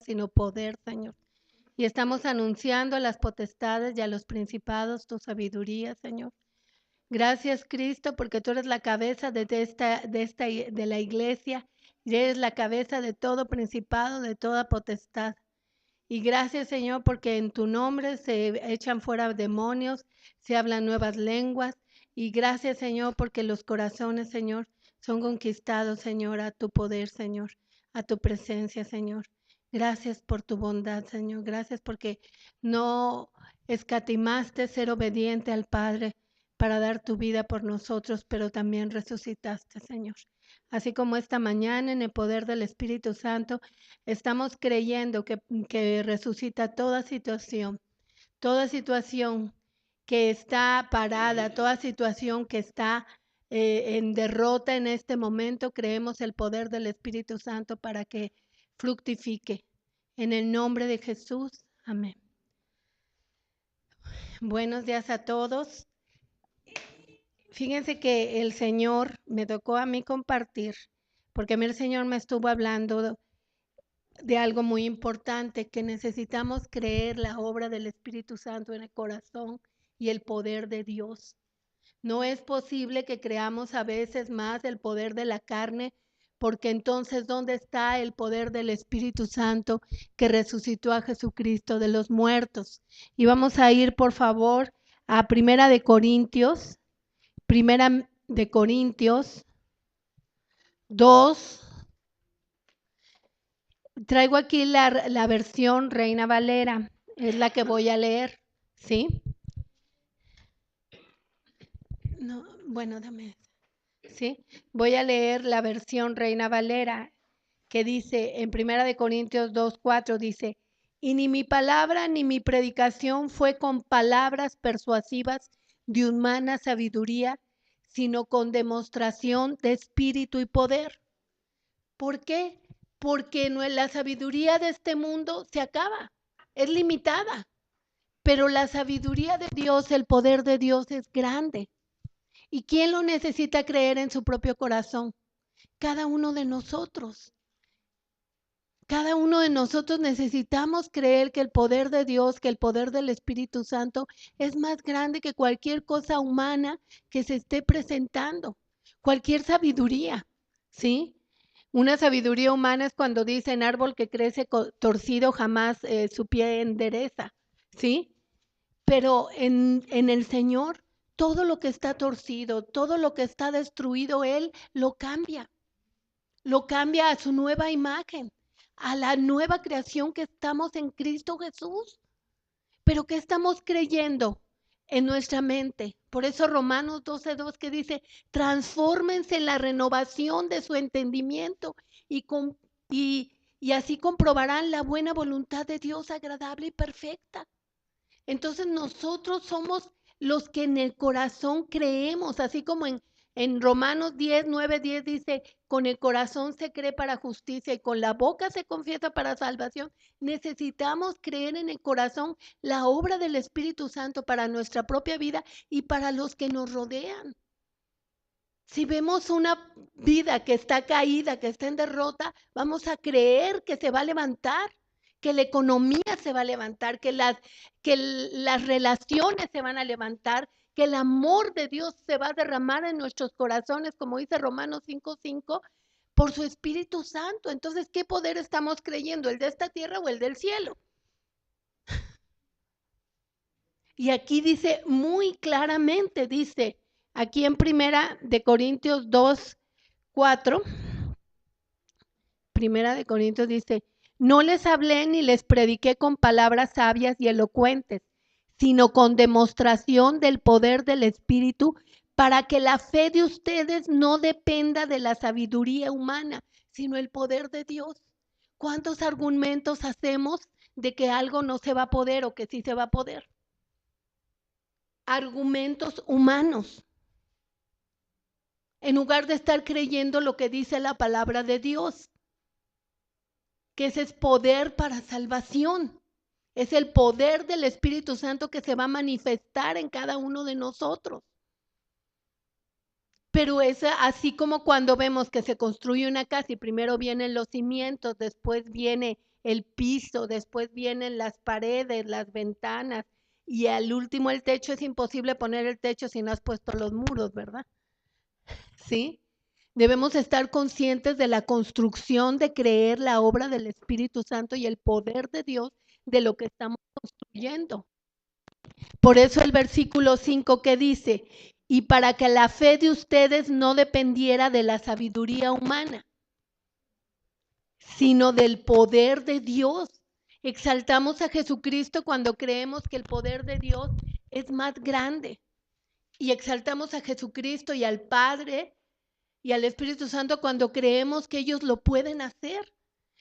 sino poder, Señor. Y estamos anunciando a las potestades y a los principados tu sabiduría, Señor. Gracias, Cristo, porque tú eres la cabeza de la iglesia y eres la cabeza de todo principado, de toda potestad. Y gracias, Señor, porque en tu nombre se echan fuera demonios, se hablan nuevas lenguas. Y gracias, Señor, porque los corazones, Señor, son conquistados, Señor, a tu poder, Señor, a tu presencia, Señor. Gracias por tu bondad, Señor. Gracias porque no escatimaste ser obediente al Padre para dar tu vida por nosotros, pero también resucitaste, Señor. Así como esta mañana en el poder del Espíritu Santo, estamos creyendo que resucita toda situación que está parada, toda situación que está en derrota en este momento. Creemos el poder del Espíritu Santo para que fructifique. En el nombre de Jesús, amén. Buenos días a todos. Fíjense que el Señor me tocó a mí compartir, porque a mí el Señor me estuvo hablando de algo muy importante, que necesitamos creer la obra del Espíritu Santo en el corazón y el poder de Dios. No es posible que creamos a veces más el poder de la carne, porque entonces, ¿dónde está el poder del Espíritu Santo que resucitó a Jesucristo de los muertos? Y vamos a ir, por favor, a Primera de Corintios 2. Traigo aquí la versión Reina Valera, es la que voy a leer, ¿sí? No, bueno, dame, ¿sí? Voy a leer la versión Reina Valera, que dice en 1 Corintios 2:4, dice: y ni mi palabra ni mi predicación fue con palabras persuasivas de humana sabiduría, sino con demostración de espíritu y poder. ¿Por qué? Porque la sabiduría de este mundo se acaba, es limitada, pero la sabiduría de Dios, el poder de Dios es grande. ¿Y quién lo necesita creer en su propio corazón? Cada uno de nosotros. Cada uno de nosotros necesitamos creer que el poder de Dios, que el poder del Espíritu Santo es más grande que cualquier cosa humana que se esté presentando, cualquier sabiduría, ¿sí? Una sabiduría humana es cuando dicen árbol que crece torcido jamás su pie endereza, ¿sí? Pero en el Señor, todo lo que está torcido, todo lo que está destruido, Él lo cambia a su nueva imagen, a la nueva creación que estamos en Cristo Jesús. Pero ¿qué estamos creyendo en nuestra mente? Por eso Romanos 12:2 que dice: transfórmense en la renovación de su entendimiento y así comprobarán la buena voluntad de Dios agradable y perfecta. Entonces nosotros somos los que en el corazón creemos, así como en Romanos 10:9-10 dice: con el corazón se cree para justicia y con la boca se confiesa para salvación. Necesitamos creer en el corazón la obra del Espíritu Santo para nuestra propia vida y para los que nos rodean. Si vemos una vida que está caída, que está en derrota, vamos a creer que se va a levantar, que la economía se va a levantar, que las relaciones se van a levantar, que el amor de Dios se va a derramar en nuestros corazones, como dice Romanos 5:5, por su Espíritu Santo. Entonces, ¿qué poder estamos creyendo? ¿El de esta tierra o el del cielo? Y aquí dice muy claramente, dice aquí en 1 Corintios 2:4, 1 Corintios dice: no les hablé ni les prediqué con palabras sabias y elocuentes, sino con demostración del poder del Espíritu, para que la fe de ustedes no dependa de la sabiduría humana, sino el poder de Dios. ¿Cuántos argumentos hacemos de que algo no se va a poder o que sí se va a poder? Argumentos humanos, en lugar de estar creyendo lo que dice la palabra de Dios, que ese es poder para salvación. Es el poder del Espíritu Santo que se va a manifestar en cada uno de nosotros. Pero es así como cuando vemos que se construye una casa y primero vienen los cimientos, después viene el piso, después vienen las paredes, las ventanas, y al último el techo. Es imposible poner el techo si no has puesto los muros, ¿verdad? ¿Sí? Debemos estar conscientes de la construcción, de creer la obra del Espíritu Santo y el poder de Dios de lo que estamos construyendo. Por eso el versículo 5 que dice, y para que la fe de ustedes no dependiera de la sabiduría humana, sino del poder de Dios. Exaltamos a Jesucristo cuando creemos que el poder de Dios es más grande. Y exaltamos a Jesucristo y al Padre y al Espíritu Santo cuando creemos que ellos lo pueden hacer.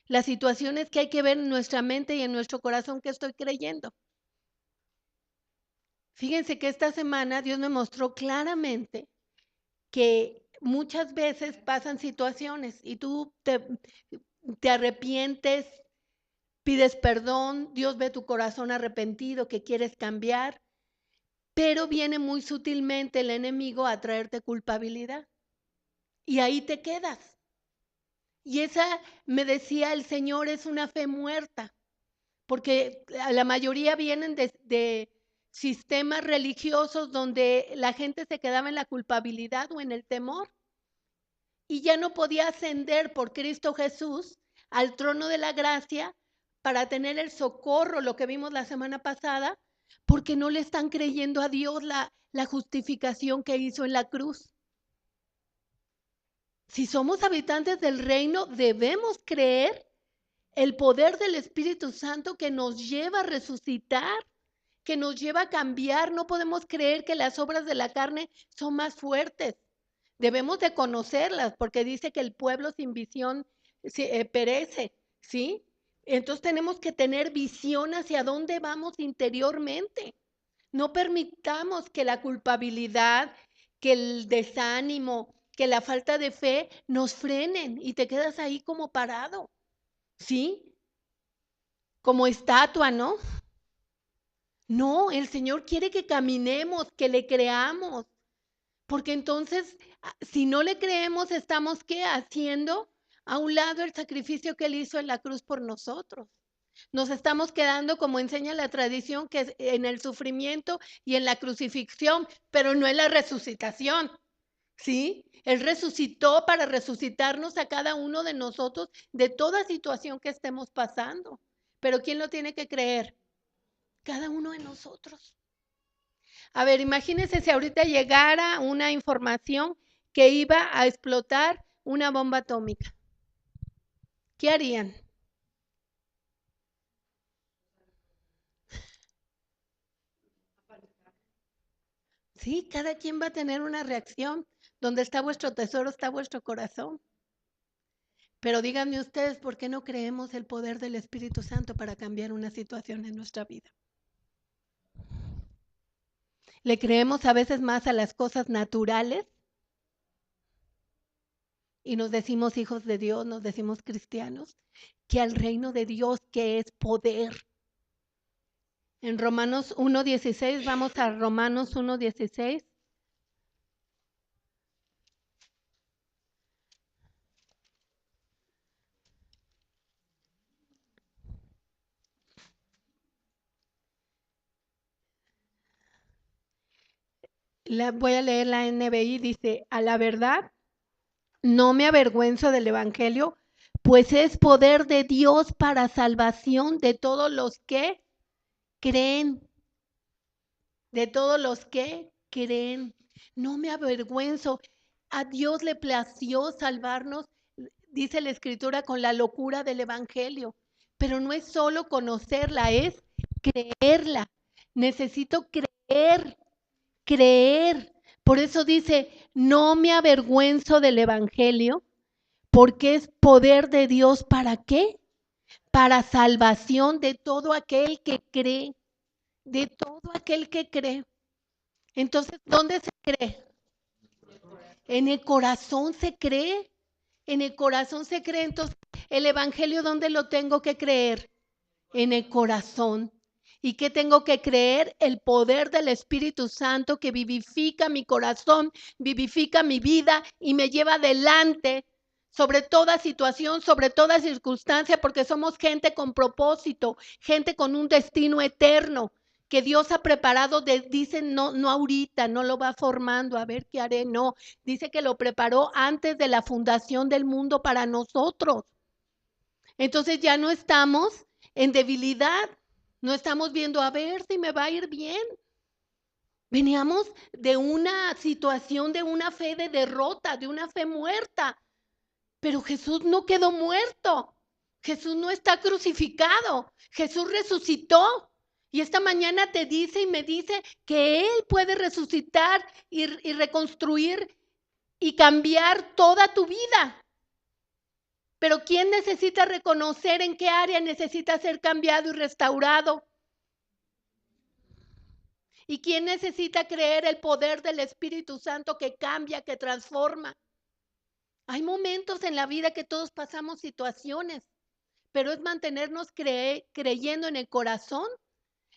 Las situaciones que hay que ver en nuestra mente y en nuestro corazón que estoy creyendo. Fíjense que esta semana Dios me mostró claramente que muchas veces pasan situaciones y tú te arrepientes, pides perdón, Dios ve tu corazón arrepentido, que quieres cambiar, pero viene muy sutilmente el enemigo a traerte culpabilidad. Y ahí te quedas. Y esa, me decía el Señor, es una fe muerta, porque la mayoría vienen de sistemas religiosos donde la gente se quedaba en la culpabilidad o en el temor y ya no podía ascender por Cristo Jesús al trono de la gracia para tener el socorro, lo que vimos la semana pasada, porque no le están creyendo a Dios la justificación que hizo en la cruz. Si somos habitantes del reino, debemos creer el poder del Espíritu Santo que nos lleva a resucitar, que nos lleva a cambiar. No podemos creer que las obras de la carne son más fuertes. Debemos de conocerlas, porque dice que el pueblo sin visión perece, ¿sí? Entonces tenemos que tener visión hacia dónde vamos interiormente. No permitamos que la culpabilidad, que el desánimo, que la falta de fe nos frenen y te quedas ahí como parado, ¿sí? Como estatua, ¿no? No, el Señor quiere que caminemos, que le creamos, porque entonces, si no le creemos, estamos, ¿qué? Haciendo a un lado el sacrificio que Él hizo en la cruz por nosotros. Nos estamos quedando, como enseña la tradición, que es en el sufrimiento y en la crucifixión, pero no en la resucitación, ¿sí? Él resucitó para resucitarnos a cada uno de nosotros de toda situación que estemos pasando. Pero ¿quién lo tiene que creer? Cada uno de nosotros. A ver, imagínense si ahorita llegara una información que iba a explotar una bomba atómica. ¿Qué harían? Sí, cada quien va a tener una reacción. Donde está vuestro tesoro, está vuestro corazón. Pero díganme ustedes, ¿por qué no creemos el poder del Espíritu Santo para cambiar una situación en nuestra vida? Le creemos a veces más a las cosas naturales y nos decimos hijos de Dios, nos decimos cristianos, que al reino de Dios, que es poder. En Romanos 1:16, vamos a Romanos 1:16. Voy a leer la NBI, dice, a la verdad, no me avergüenzo del Evangelio, pues es poder de Dios para salvación de todos los que creen. De todos los que creen. No me avergüenzo. A Dios le plació salvarnos, dice la Escritura, con la locura del Evangelio. Pero no es solo conocerla, es creerla. Necesito creer. Por eso dice, no me avergüenzo del Evangelio, porque es poder de Dios. ¿Para qué? Para salvación de todo aquel que cree. De todo aquel que cree. Entonces, ¿dónde se cree? En el corazón se cree. En el corazón se cree. Entonces, el Evangelio, ¿dónde lo tengo que creer? En el corazón. ¿Y qué tengo que creer? El poder del Espíritu Santo que vivifica mi corazón, vivifica mi vida y me lleva adelante sobre toda situación, sobre toda circunstancia, porque somos gente con propósito, gente con un destino eterno que Dios ha preparado, dice no, no ahorita, no lo va formando, a ver qué haré, no, dice que lo preparó antes de la fundación del mundo para nosotros. Entonces ya no estamos en debilidad, no estamos viendo a ver si me va a ir bien. Veníamos de una situación, de una fe de derrota, de una fe muerta. Pero Jesús no quedó muerto. Jesús no está crucificado. Jesús resucitó. Y esta mañana te dice y me dice que Él puede resucitar y reconstruir y cambiar toda tu vida. Pero ¿quién necesita reconocer en qué área necesita ser cambiado y restaurado? ¿Y quién necesita creer el poder del Espíritu Santo que cambia, que transforma? Hay momentos en la vida que todos pasamos situaciones, pero es mantenernos creyendo en el corazón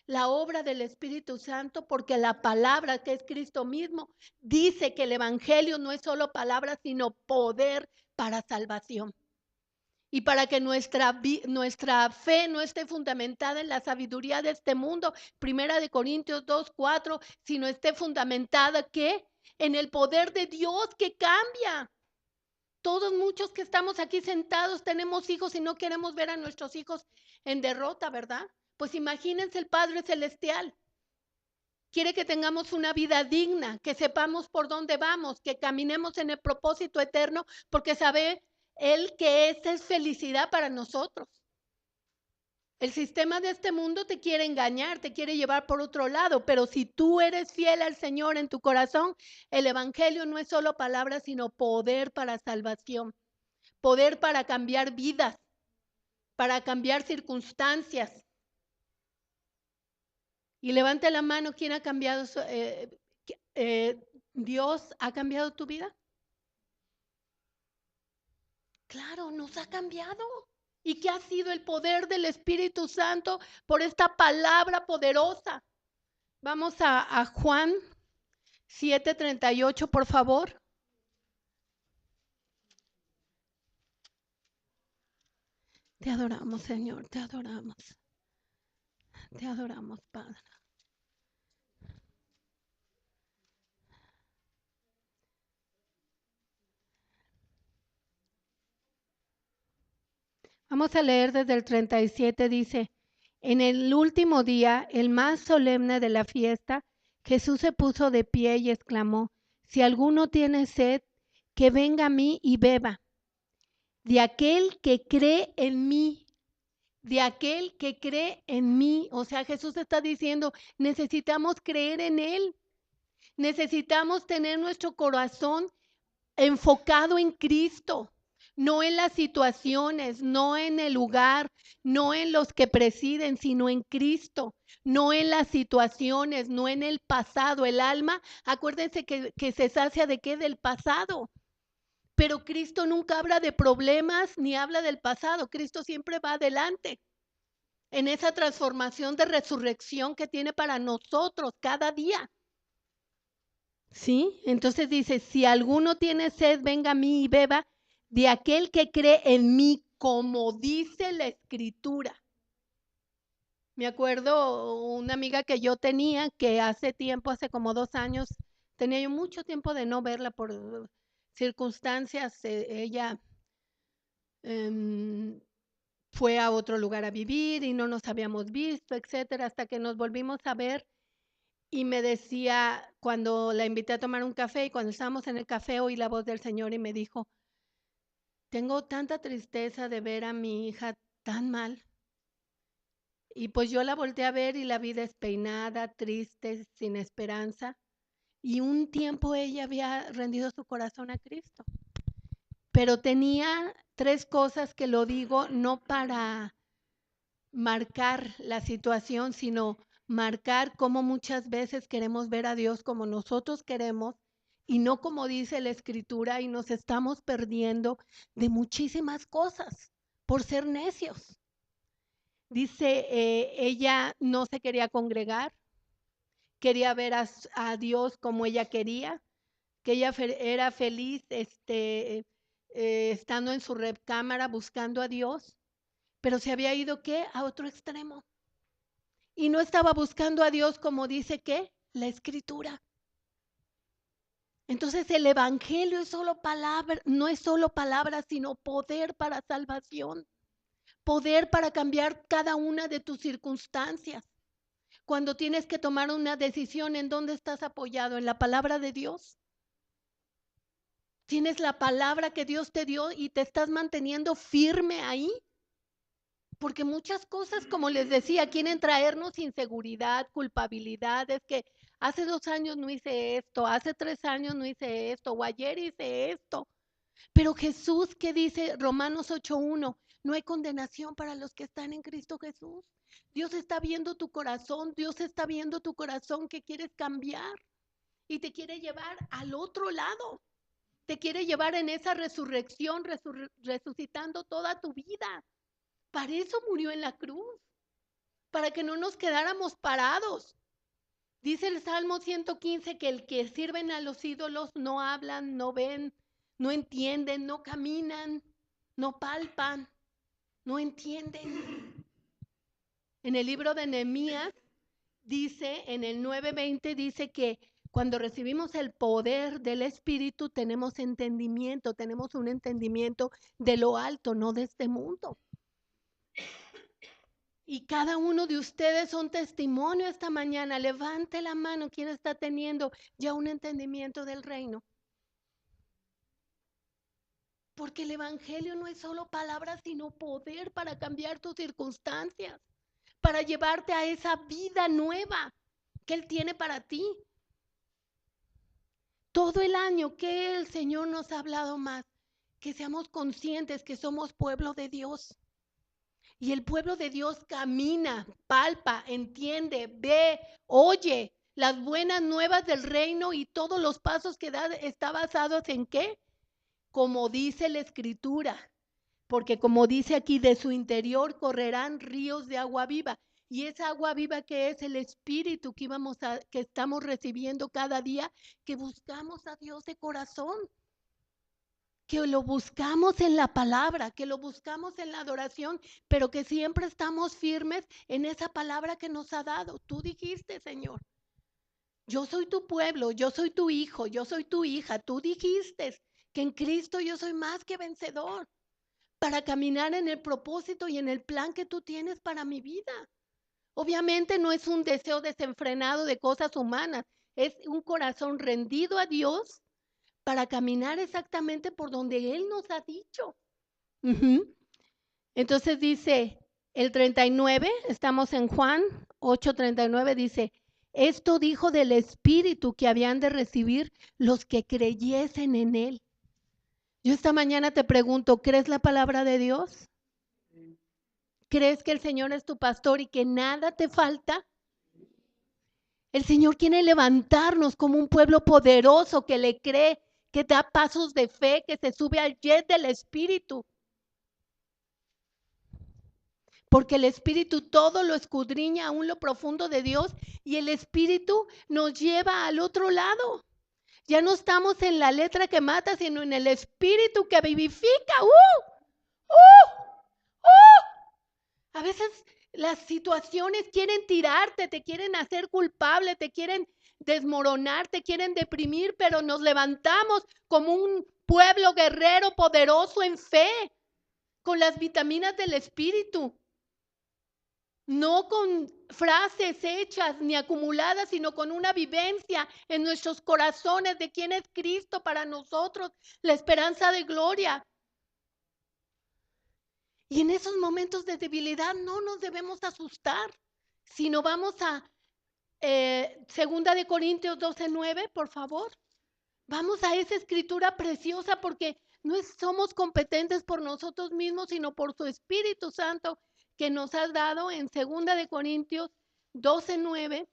la obra del Espíritu Santo, porque la palabra, que es Cristo mismo, dice que el Evangelio no es solo palabra, sino poder para salvación. Y para que nuestra fe no esté fundamentada en la sabiduría de este mundo, 1 Corintios 2:4, sino esté fundamentada, ¿qué? En el poder de Dios que cambia. Todos muchos que estamos aquí sentados tenemos hijos y no queremos ver a nuestros hijos en derrota, ¿verdad? Pues imagínense el Padre Celestial. Quiere que tengamos una vida digna, que sepamos por dónde vamos, que caminemos en el propósito eterno, porque sabe Él que esa es felicidad para nosotros. El sistema de este mundo te quiere engañar, te quiere llevar por otro lado, pero si tú eres fiel al Señor en tu corazón, el Evangelio no es solo palabras, sino poder para salvación, poder para cambiar vidas, para cambiar circunstancias. Y levante la mano, ¿quién ha cambiado? ¿Dios ha cambiado tu vida? Claro, nos ha cambiado. ¿Y qué ha sido el poder del Espíritu Santo por esta palabra poderosa? Vamos a Juan 7:38, por favor. Te adoramos, Señor, te adoramos. Te adoramos, Padre. Vamos a leer desde el 37, dice, en el último día, el más solemne de la fiesta, Jesús se puso de pie y exclamó, si alguno tiene sed, que venga a mí y beba. De aquel que cree en mí, de aquel que cree en mí. O sea, Jesús está diciendo, necesitamos creer en Él. Necesitamos tener nuestro corazón enfocado en Cristo, no en las situaciones, no en el lugar, no en los que presiden, sino en Cristo, no en las situaciones, no en el pasado. El alma, acuérdense que se sacia de qué, del pasado. Pero Cristo nunca habla de problemas ni habla del pasado. Cristo siempre va adelante en esa transformación de resurrección que tiene para nosotros cada día. ¿Sí? Entonces dice, si alguno tiene sed, venga a mí y beba de aquel que cree en mí, como dice la Escritura. Me acuerdo una amiga que yo tenía, que hace tiempo, hace como 2 años, tenía yo mucho tiempo de no verla por circunstancias. Ella fue a otro lugar a vivir y no nos habíamos visto, etcétera, hasta que nos volvimos a ver. Y me decía, cuando la invité a tomar un café y cuando estábamos en el café, oí la voz del Señor y me dijo, tengo tanta tristeza de ver a mi hija tan mal. Y pues yo la volteé a ver y la vi despeinada, triste, sin esperanza. Y un tiempo ella había rendido su corazón a Cristo. Pero tenía 3 cosas que lo digo no para marcar la situación, sino marcar cómo muchas veces queremos ver a Dios como nosotros queremos y no como dice la Escritura, y nos estamos perdiendo de muchísimas cosas por ser necios. Dice, ella no se quería congregar, quería ver a Dios como ella quería, que ella era feliz estando en su recámara buscando a Dios, pero se había ido, ¿qué? A otro extremo. Y no estaba buscando a Dios como dice, ¿qué? La Escritura. Entonces el evangelio es solo palabra, no es solo palabra, sino poder para salvación, poder para cambiar cada una de tus circunstancias. Cuando tienes que tomar una decisión, ¿en dónde estás apoyado? ¿En la palabra de Dios? ¿Tienes la palabra que Dios te dio y te estás manteniendo firme ahí? Porque muchas cosas, como les decía, quieren traernos inseguridad, culpabilidad. Es que hace 2 años no hice esto, hace 3 años no hice esto, o ayer hice esto. Pero Jesús, ¿qué dice Romanos 8:1? No hay condenación para los que están en Cristo Jesús. Dios está viendo tu corazón, Dios está viendo tu corazón que quieres cambiar y te quiere llevar al otro lado. Te quiere llevar en esa resurrección, resucitando toda tu vida. Para eso murió en la cruz, para que no nos quedáramos parados. Dice el Salmo 115 que el que sirven a los ídolos no hablan, no ven, no entienden, no caminan, no palpan, no entienden. En el libro de Nehemías dice, en el 9:20 dice que cuando recibimos el poder del Espíritu tenemos entendimiento, tenemos un entendimiento de lo alto, no de este mundo. Y cada uno de ustedes son testimonio esta mañana. Levante la mano quien está teniendo ya un entendimiento del reino. Porque el evangelio no es solo palabras, sino poder para cambiar tus circunstancias, para llevarte a esa vida nueva que Él tiene para ti. Todo el año que el Señor nos ha hablado más, que seamos conscientes que somos pueblo de Dios. Y el pueblo de Dios camina, palpa, entiende, ve, oye las buenas nuevas del reino y todos los pasos que da está basados en ¿qué? Como dice la Escritura. Porque como dice aquí, de su interior correrán ríos de agua viva. Y esa agua viva que es el Espíritu que estamos recibiendo cada día, que buscamos a Dios de corazón. Que lo buscamos en la palabra, que lo buscamos en la adoración, pero que siempre estamos firmes en esa palabra que nos ha dado. Tú dijiste, Señor, yo soy tu pueblo, yo soy tu hijo, yo soy tu hija. Tú dijiste que en Cristo yo soy más que vencedor para caminar en el propósito y en el plan que tú tienes para mi vida. Obviamente no es un deseo desenfrenado de cosas humanas, es un corazón rendido a Dios para caminar exactamente por donde Él nos ha dicho. Entonces dice el 39, estamos en Juan 8:39, dice, esto dijo del Espíritu que habían de recibir los que creyesen en Él. Yo esta mañana te pregunto, ¿crees la palabra de Dios? ¿Crees que el Señor es tu pastor y que nada te falta? El Señor quiere levantarnos como un pueblo poderoso que le cree, que da pasos de fe, que se sube al jet del Espíritu. Porque el Espíritu todo lo escudriña aún lo profundo de Dios y el Espíritu nos lleva al otro lado. Ya no estamos en la letra que mata, sino en el Espíritu que vivifica. A veces las situaciones quieren tirarte, te quieren hacer culpable, te quieren desmoronar, te quieren deprimir, pero nos levantamos como un pueblo guerrero poderoso en fe, con las vitaminas del Espíritu. No con frases hechas ni acumuladas, sino con una vivencia en nuestros corazones de quién es Cristo para nosotros, la esperanza de gloria. Y en esos momentos de debilidad no nos debemos asustar, sino vamos a 2 Corintios 12:9, por favor. Vamos a esa escritura preciosa porque no somos competentes por nosotros mismos, sino por su Espíritu Santo que nos has dado en 2 Corintios 12:9.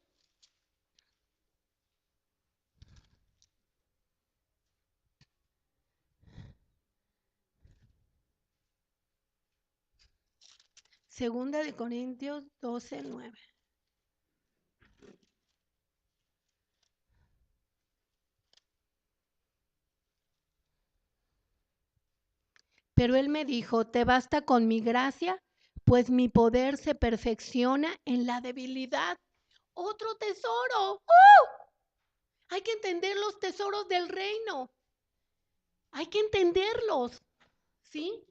Segunda de Corintios 12:9. Pero él me dijo, te basta con mi gracia, pues mi poder se perfecciona en la debilidad. Otro tesoro. Hay que entender los tesoros del reino. Hay que entenderlos, ¿sí?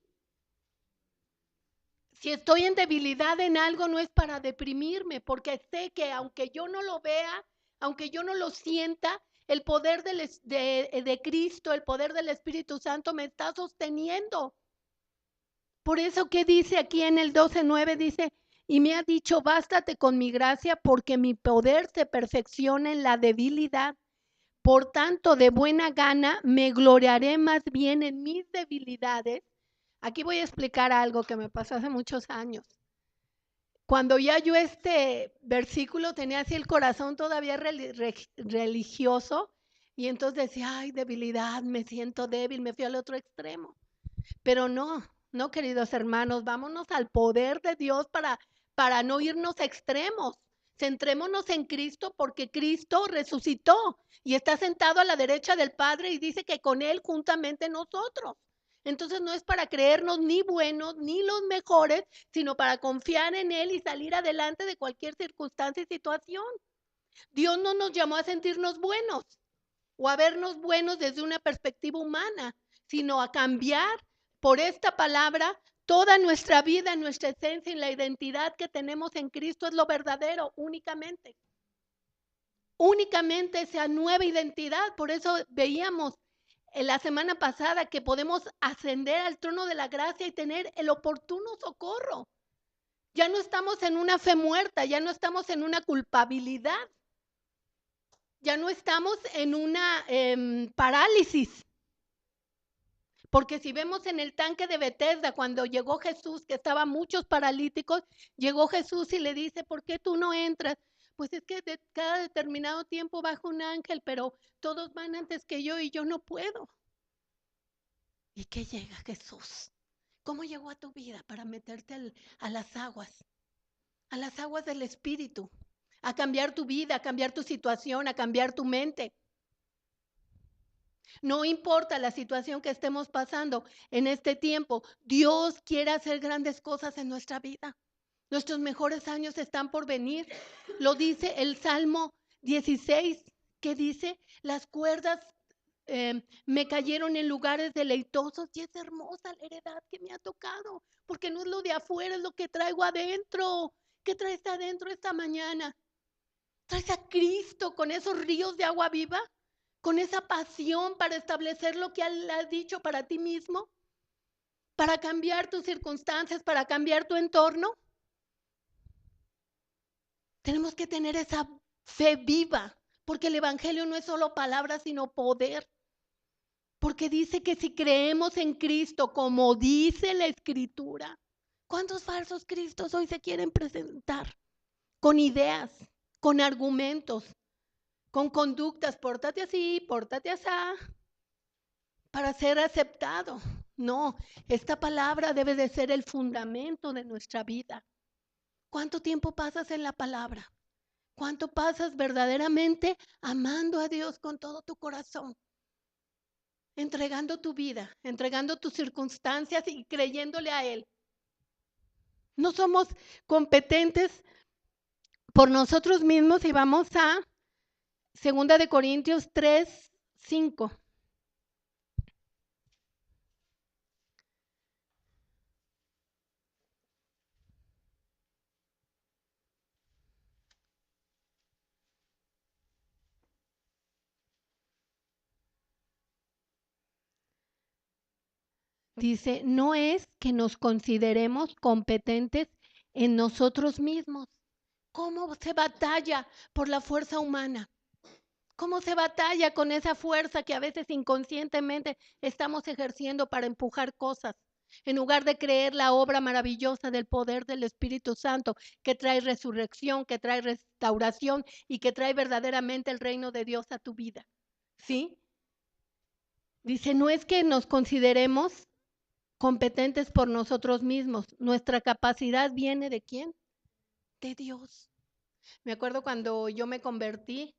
Si estoy en debilidad en algo, no es para deprimirme, porque sé que aunque yo no lo vea, aunque yo no lo sienta, el poder de Cristo, el poder del Espíritu Santo me está sosteniendo. Por eso que dice aquí en el 12:9, dice, y me ha dicho, bástate con mi gracia, porque mi poder se perfecciona en la debilidad. Por tanto, de buena gana me gloriaré más bien en mis debilidades. Aquí voy a explicar algo que me pasó hace muchos años. Cuando ya yo este versículo tenía así el corazón todavía religioso, y entonces decía, ay, debilidad, me siento débil, me fui al otro extremo. Pero no, queridos hermanos, vámonos al poder de Dios para no irnos a extremos. Centrémonos en Cristo, porque Cristo resucitó y está sentado a la derecha del Padre y dice que con Él juntamente nosotros. Entonces no es para creernos ni buenos ni los mejores, sino para confiar en Él y salir adelante de cualquier circunstancia y situación. Dios no nos llamó a sentirnos buenos o a vernos buenos desde una perspectiva humana, sino a cambiar por esta palabra toda nuestra vida, nuestra esencia y la identidad que tenemos en Cristo es lo verdadero, únicamente. Únicamente esa nueva identidad. Por eso veíamos en la semana pasada que podemos ascender al trono de la gracia y tener el oportuno socorro. Ya no estamos en una fe muerta, ya no estamos en una culpabilidad, ya no estamos en una parálisis. Porque si vemos en el tanque de Betesda, cuando llegó Jesús, que estaban muchos paralíticos, llegó Jesús y le dice, ¿por qué tú no entras? Pues es que de cada determinado tiempo baja un ángel, pero todos van antes que yo y yo no puedo. ¿Y qué llega Jesús? ¿Cómo llegó a tu vida para meterte a las aguas del Espíritu, a cambiar tu vida, a cambiar tu situación, a cambiar tu mente? No importa la situación que estemos pasando en este tiempo, Dios quiere hacer grandes cosas en nuestra vida. Nuestros mejores años están por venir. Lo dice el Salmo 16, que dice, las cuerdas me cayeron en lugares deleitosos y es hermosa la heredad que me ha tocado, porque no es lo de afuera, es lo que traigo adentro. ¿Qué traes adentro esta mañana? ¿Traes a Cristo con esos ríos de agua viva? ¿Con esa pasión para establecer lo que Él ha dicho para ti mismo? ¿Para cambiar tus circunstancias, para cambiar tu entorno? Tenemos que tener esa fe viva, porque el Evangelio no es solo palabras, sino poder. Porque dice que si creemos en Cristo, como dice la Escritura, ¿cuántos falsos cristos hoy se quieren presentar? Con ideas, con argumentos, con conductas, pórtate así, pórtate así, para ser aceptado. No, esta palabra debe de ser el fundamento de nuestra vida. ¿Cuánto tiempo pasas en la palabra? ¿Cuánto pasas verdaderamente amando a Dios con todo tu corazón? Entregando tu vida, entregando tus circunstancias y creyéndole a Él. No somos competentes por nosotros mismos y vamos a 2 Corintios 3:5. Dice, no es que nos consideremos competentes en nosotros mismos. ¿Cómo se batalla por la fuerza humana? ¿Cómo se batalla con esa fuerza que a veces inconscientemente estamos ejerciendo para empujar cosas? En lugar de creer la obra maravillosa del poder del Espíritu Santo, que trae resurrección, que trae restauración y que trae verdaderamente el reino de Dios a tu vida. ¿Sí? Dice, no es que nos consideremos competentes por nosotros mismos. Nuestra capacidad viene ¿de quién? De Dios. Me acuerdo cuando yo me convertí,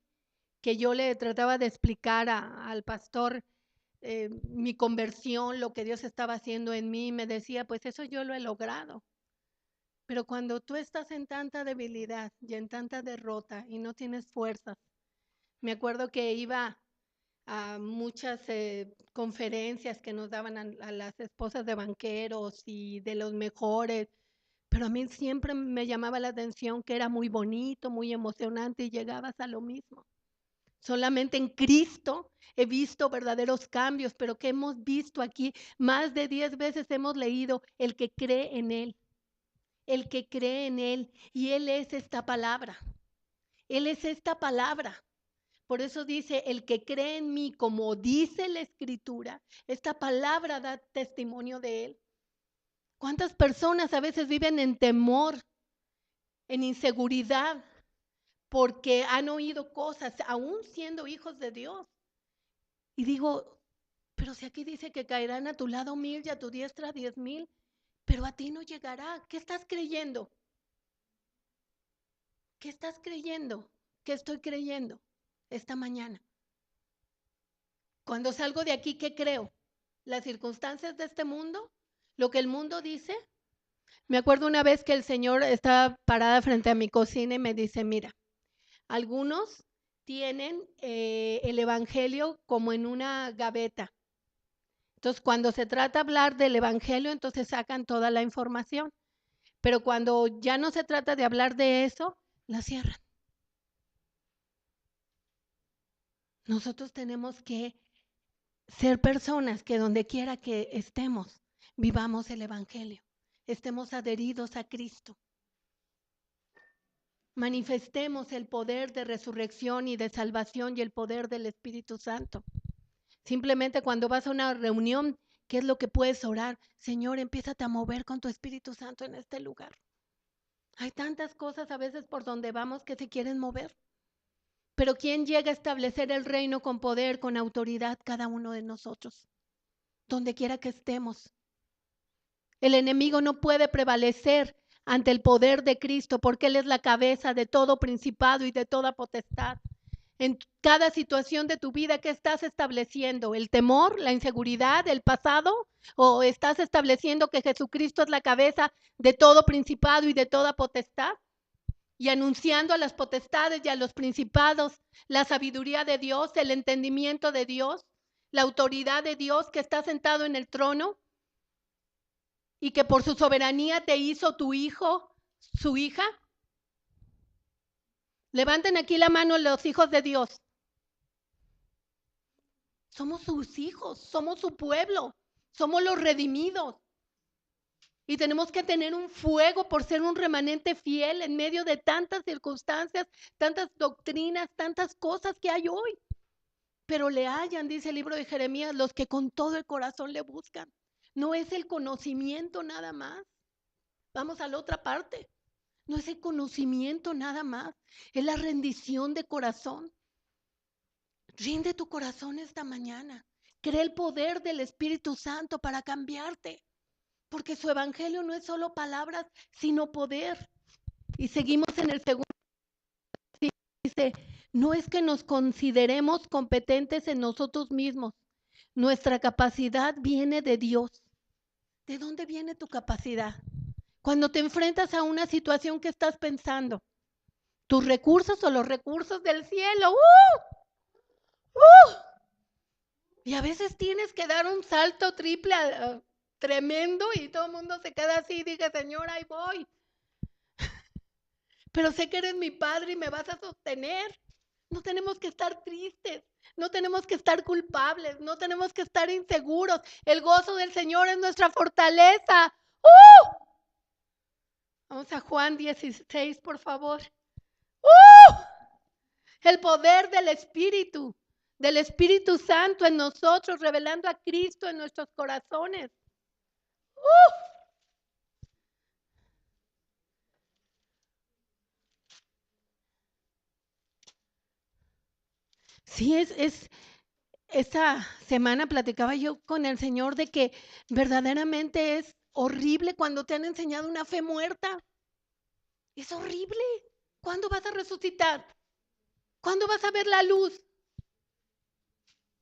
que yo le trataba de explicar al pastor mi conversión, lo que Dios estaba haciendo en mí, me decía, pues eso yo lo he logrado. Pero cuando tú estás en tanta debilidad y en tanta derrota y no tienes fuerzas, me acuerdo que iba a muchas conferencias que nos daban a las esposas de banqueros y de los mejores, pero a mí siempre me llamaba la atención que era muy bonito, muy emocionante y llegabas a lo mismo. Solamente en Cristo he visto verdaderos cambios, pero que hemos visto aquí, más de 10 veces hemos leído el que cree en Él, el que cree en Él, y Él es esta palabra, Él es esta palabra. Por eso dice, el que cree en mí, como dice la Escritura, esta palabra da testimonio de Él. ¿Cuántas personas a veces viven en temor, en inseguridad, porque han oído cosas, aún siendo hijos de Dios? Y digo, pero si aquí dice que caerán a tu lado 1000 y a tu diestra 10,000, pero a ti no llegará. ¿Qué estás creyendo? ¿Qué estás creyendo? ¿Qué estoy creyendo esta mañana? Cuando salgo de aquí, ¿qué creo? ¿Las circunstancias de este mundo? ¿Lo que el mundo dice? Me acuerdo una vez que el Señor estaba parada frente a mi cocina y me dice, mira, algunos tienen el Evangelio como en una gaveta. Entonces, cuando se trata de hablar del Evangelio, entonces sacan toda la información. Pero cuando ya no se trata de hablar de eso, la cierran. Nosotros tenemos que ser personas que donde quiera que estemos, vivamos el Evangelio, estemos adheridos a Cristo. Manifestemos el poder de resurrección y de salvación y el poder del Espíritu Santo. Simplemente cuando vas a una reunión, ¿qué es lo que puedes orar? Señor, empiézate a mover con tu Espíritu Santo en este lugar. Hay tantas cosas a veces por donde vamos que se quieren mover. Pero ¿quién llega a establecer el reino con poder, con autoridad? Cada uno de nosotros, donde quiera que estemos. El enemigo no puede prevalecer ante el poder de Cristo porque Él es la cabeza de todo principado y de toda potestad. En cada situación de tu vida, ¿qué estás estableciendo? ¿El temor, la inseguridad, el pasado? ¿O estás estableciendo que Jesucristo es la cabeza de todo principado y de toda potestad? Y anunciando a las potestades y a los principados la sabiduría de Dios, el entendimiento de Dios, la autoridad de Dios que está sentado en el trono y que por su soberanía te hizo tu hijo, su hija. Levanten aquí la mano los hijos de Dios. Somos sus hijos, somos su pueblo, somos los redimidos. Y tenemos que tener un fuego por ser un remanente fiel en medio de tantas circunstancias, tantas doctrinas, tantas cosas que hay hoy. Pero le hallan, dice el libro de Jeremías, los que con todo el corazón le buscan. No es el conocimiento nada más. Vamos a la otra parte. No es el conocimiento nada más. Es la rendición de corazón. Rinde tu corazón esta mañana. Cree el poder del Espíritu Santo para cambiarte. Porque su evangelio no es solo palabras, sino poder. Y seguimos en el segundo. Dice, no es que nos consideremos competentes en nosotros mismos. Nuestra capacidad viene de Dios. ¿De dónde viene tu capacidad? Cuando te enfrentas a una situación que estás pensando, tus recursos o los recursos del cielo. Y a veces tienes que dar un salto triple tremendo y todo el mundo se queda así y dice, Señor, ahí voy. Pero sé que eres mi Padre y me vas a sostener. No tenemos que estar tristes, no tenemos que estar culpables, no tenemos que estar inseguros. El gozo del Señor es nuestra fortaleza. Vamos a Juan 16, por favor. El poder del Espíritu Santo en nosotros, revelando a Cristo en nuestros corazones. Sí, esta semana platicaba yo con el Señor de que verdaderamente es horrible cuando te han enseñado una fe muerta. Es horrible. ¿Cuándo vas a resucitar? ¿Cuándo vas a ver la luz?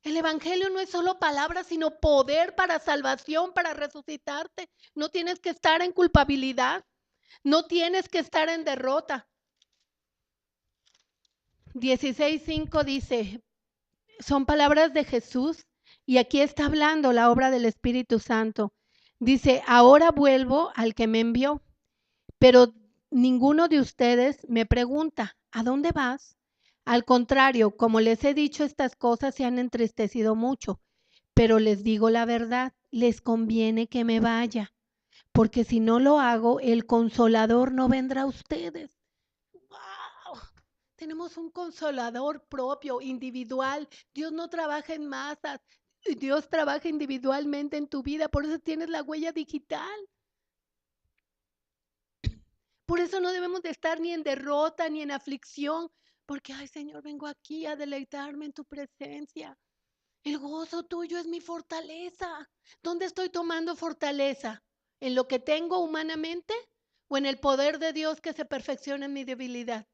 El evangelio no es solo palabras, sino poder para salvación, para resucitarte. No tienes que estar en culpabilidad, no tienes que estar en derrota. 16:5 dice, son palabras de Jesús y aquí está hablando la obra del Espíritu Santo. Dice, ahora vuelvo al que me envió, pero ninguno de ustedes me pregunta, ¿a dónde vas? Al contrario, como les he dicho estas cosas, se han entristecido mucho, pero les digo la verdad, les conviene que me vaya, porque si no lo hago, el Consolador no vendrá a ustedes. ¡Wow! Tenemos un consolador propio, individual. Dios no trabaja en masas. Dios trabaja individualmente en tu vida. Por eso tienes la huella digital. Por eso no debemos de estar ni en derrota ni en aflicción. Porque, ay Señor, vengo aquí a deleitarme en tu presencia. El gozo tuyo es mi fortaleza. ¿Dónde estoy tomando fortaleza? ¿En lo que tengo humanamente o en el poder de Dios que se perfecciona en mi debilidad?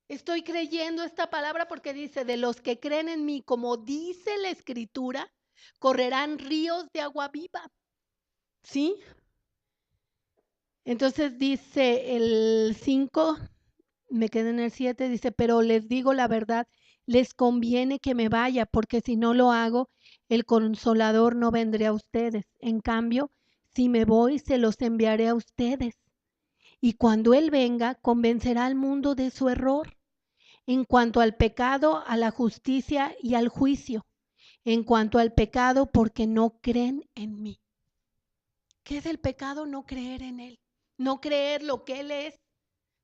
Estoy creyendo esta palabra porque dice, de los que creen en mí, como dice la Escritura, correrán ríos de agua viva. ¿Sí? Entonces dice el 5, me quedé en el 7, dice, pero les digo la verdad, les conviene que me vaya, porque si no lo hago, el Consolador no vendrá a ustedes. En cambio, si me voy, se los enviaré a ustedes. Y cuando Él venga, convencerá al mundo de su error en cuanto al pecado, a la justicia y al juicio. En cuanto al pecado, porque no creen en mí. ¿Qué es el pecado? No creer en Él, no creer lo que Él es.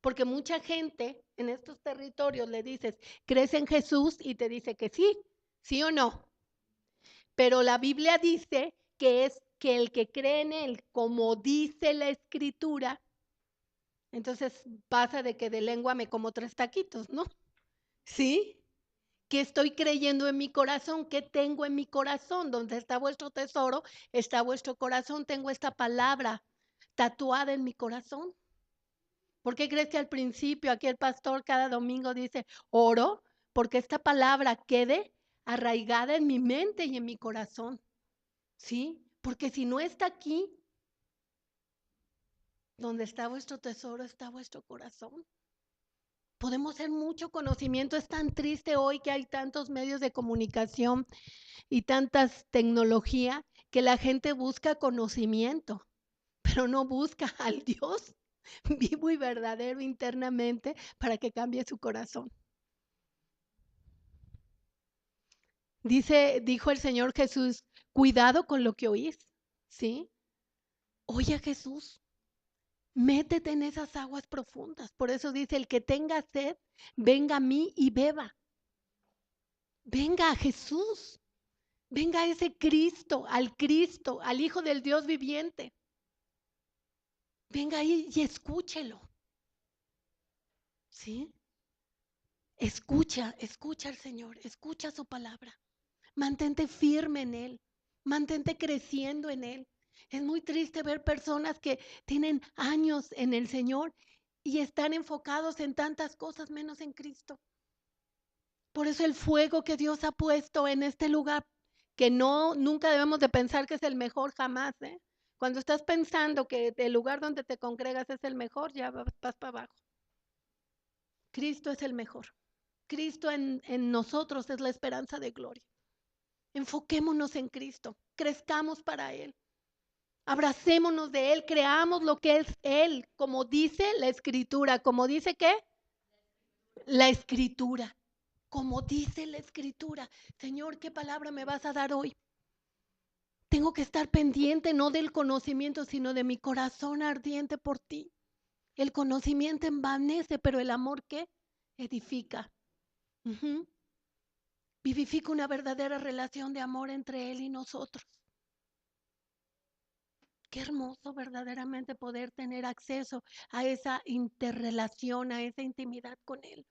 Porque mucha gente en estos territorios le dices, ¿crees en Jesús? Y te dice que sí, sí o no. Pero la Biblia dice que es que el que cree en Él, como dice la Escritura, entonces pasa de que de lengua me como 3 taquitos, ¿no? ¿Sí? ¿Qué estoy creyendo en mi corazón? ¿Qué tengo en mi corazón? Donde está vuestro tesoro, está vuestro corazón. Tengo esta palabra tatuada en mi corazón. ¿Por qué crees que al principio aquí el pastor cada domingo dice, oro? Porque esta palabra quede arraigada en mi mente y en mi corazón. ¿Sí? Porque si no está aquí, donde está vuestro tesoro, está vuestro corazón. Podemos hacer mucho conocimiento. Es tan triste hoy que hay tantos medios de comunicación y tantas tecnología que la gente busca conocimiento, pero no busca al Dios vivo y verdadero internamente para que cambie su corazón. Dijo el Señor Jesús, cuidado con lo que oís, ¿sí? Oye a Jesús, métete en esas aguas profundas. Por eso dice, el que tenga sed, venga a mí y beba. Venga a Jesús. Venga a ese Cristo, al Hijo del Dios viviente. Venga ahí y escúchelo. ¿Sí? Escucha al Señor, escucha su palabra. Mantente firme en Él, mantente creciendo en Él. Es muy triste ver personas que tienen años en el Señor y están enfocados en tantas cosas menos en Cristo. Por eso el fuego que Dios ha puesto en este lugar, que nunca debemos de pensar que es el mejor jamás, ¿eh? Cuando estás pensando que el lugar donde te congregas es el mejor, ya vas para abajo. Cristo es el mejor. Cristo en nosotros es la esperanza de gloria. Enfoquémonos en Cristo, crezcamos para Él, abracémonos de Él, creamos lo que es Él, como dice la Escritura. ¿Como dice qué? La Escritura. Como dice la Escritura. Señor, ¿qué palabra me vas a dar hoy? Tengo que estar pendiente no del conocimiento, sino de mi corazón ardiente por ti. El conocimiento envanece, pero el amor, ¿qué? Edifica. Vivifica una verdadera relación de amor entre Él y nosotros. Qué hermoso verdaderamente poder tener acceso a esa interrelación, a esa intimidad con Él.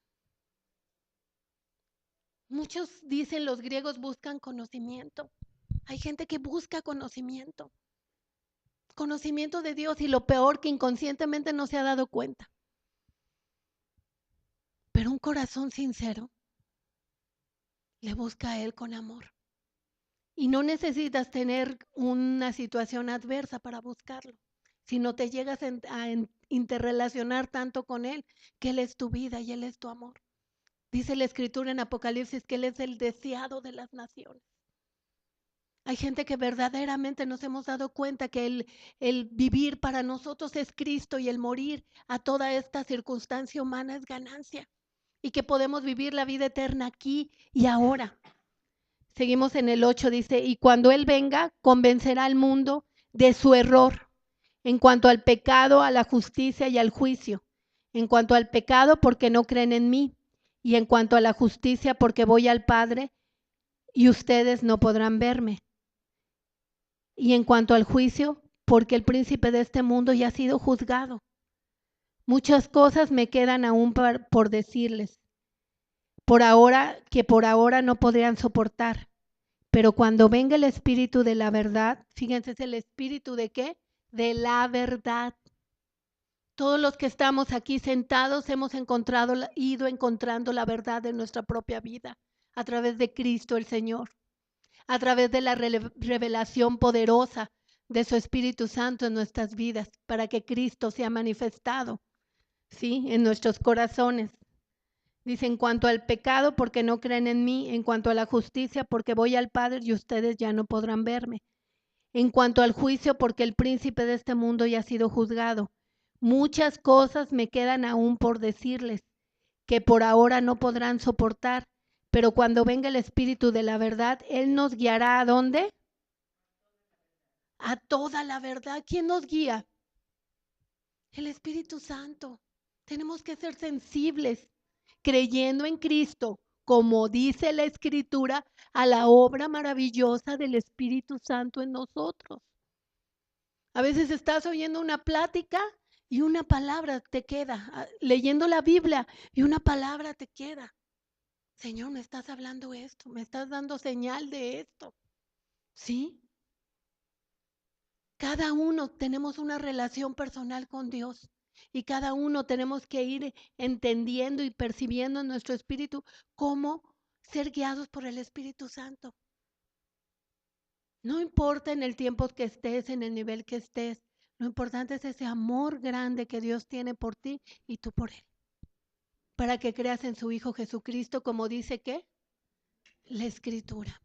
Muchos dicen, los griegos buscan conocimiento. Hay gente que busca conocimiento de Dios, y lo peor, que inconscientemente no se ha dado cuenta. Pero un corazón sincero le busca a Él con amor. Y no necesitas tener una situación adversa para buscarlo, sino te llegas a interrelacionar tanto con Él, que Él es tu vida y Él es tu amor. Dice la Escritura en Apocalipsis que Él es el deseado de las naciones. Hay gente que verdaderamente nos hemos dado cuenta que el vivir para nosotros es Cristo y el morir a toda esta circunstancia humana es ganancia. Y que podemos vivir la vida eterna aquí y ahora. Seguimos en el 8, dice, y cuando Él venga, convencerá al mundo de su error en cuanto al pecado, a la justicia y al juicio. En cuanto al pecado, porque no creen en mí. Y en cuanto a la justicia, porque voy al Padre y ustedes no podrán verme. Y en cuanto al juicio, porque el príncipe de este mundo ya ha sido juzgado. Muchas cosas me quedan aún por decirles, por ahora no podrían soportar. Pero cuando venga el Espíritu de la verdad, fíjense, ¿es el Espíritu de qué? De la verdad. Todos los que estamos aquí sentados hemos ido encontrando la verdad de nuestra propia vida a través de Cristo el Señor, a través de la revelación poderosa de su Espíritu Santo en nuestras vidas, para que Cristo sea manifestado, ¿sí?, en nuestros corazones. Dice, en cuanto al pecado, porque no creen en mí; en cuanto a la justicia, porque voy al Padre y ustedes ya no podrán verme; en cuanto al juicio, porque el príncipe de este mundo ya ha sido juzgado. Muchas cosas me quedan aún por decirles, que por ahora no podrán soportar, pero cuando venga el Espíritu de la verdad, Él nos guiará ¿a dónde? A toda la verdad. ¿Quién nos guía? El Espíritu Santo. Tenemos que ser sensibles, creyendo en Cristo, como dice la Escritura, a la obra maravillosa del Espíritu Santo en nosotros. A veces estás oyendo una plática y una palabra te queda, leyendo la Biblia y una palabra te queda. Señor, me estás hablando esto, me estás dando señal de esto. ¿Sí? Cada uno tenemos una relación personal con Dios y cada uno tenemos que ir entendiendo y percibiendo en nuestro espíritu cómo ser guiados por el Espíritu Santo. No importa en el tiempo que estés, en el nivel que estés, lo importante es ese amor grande que Dios tiene por ti y tú por Él. Para que creas en su Hijo Jesucristo, como dice ¿qué? La Escritura.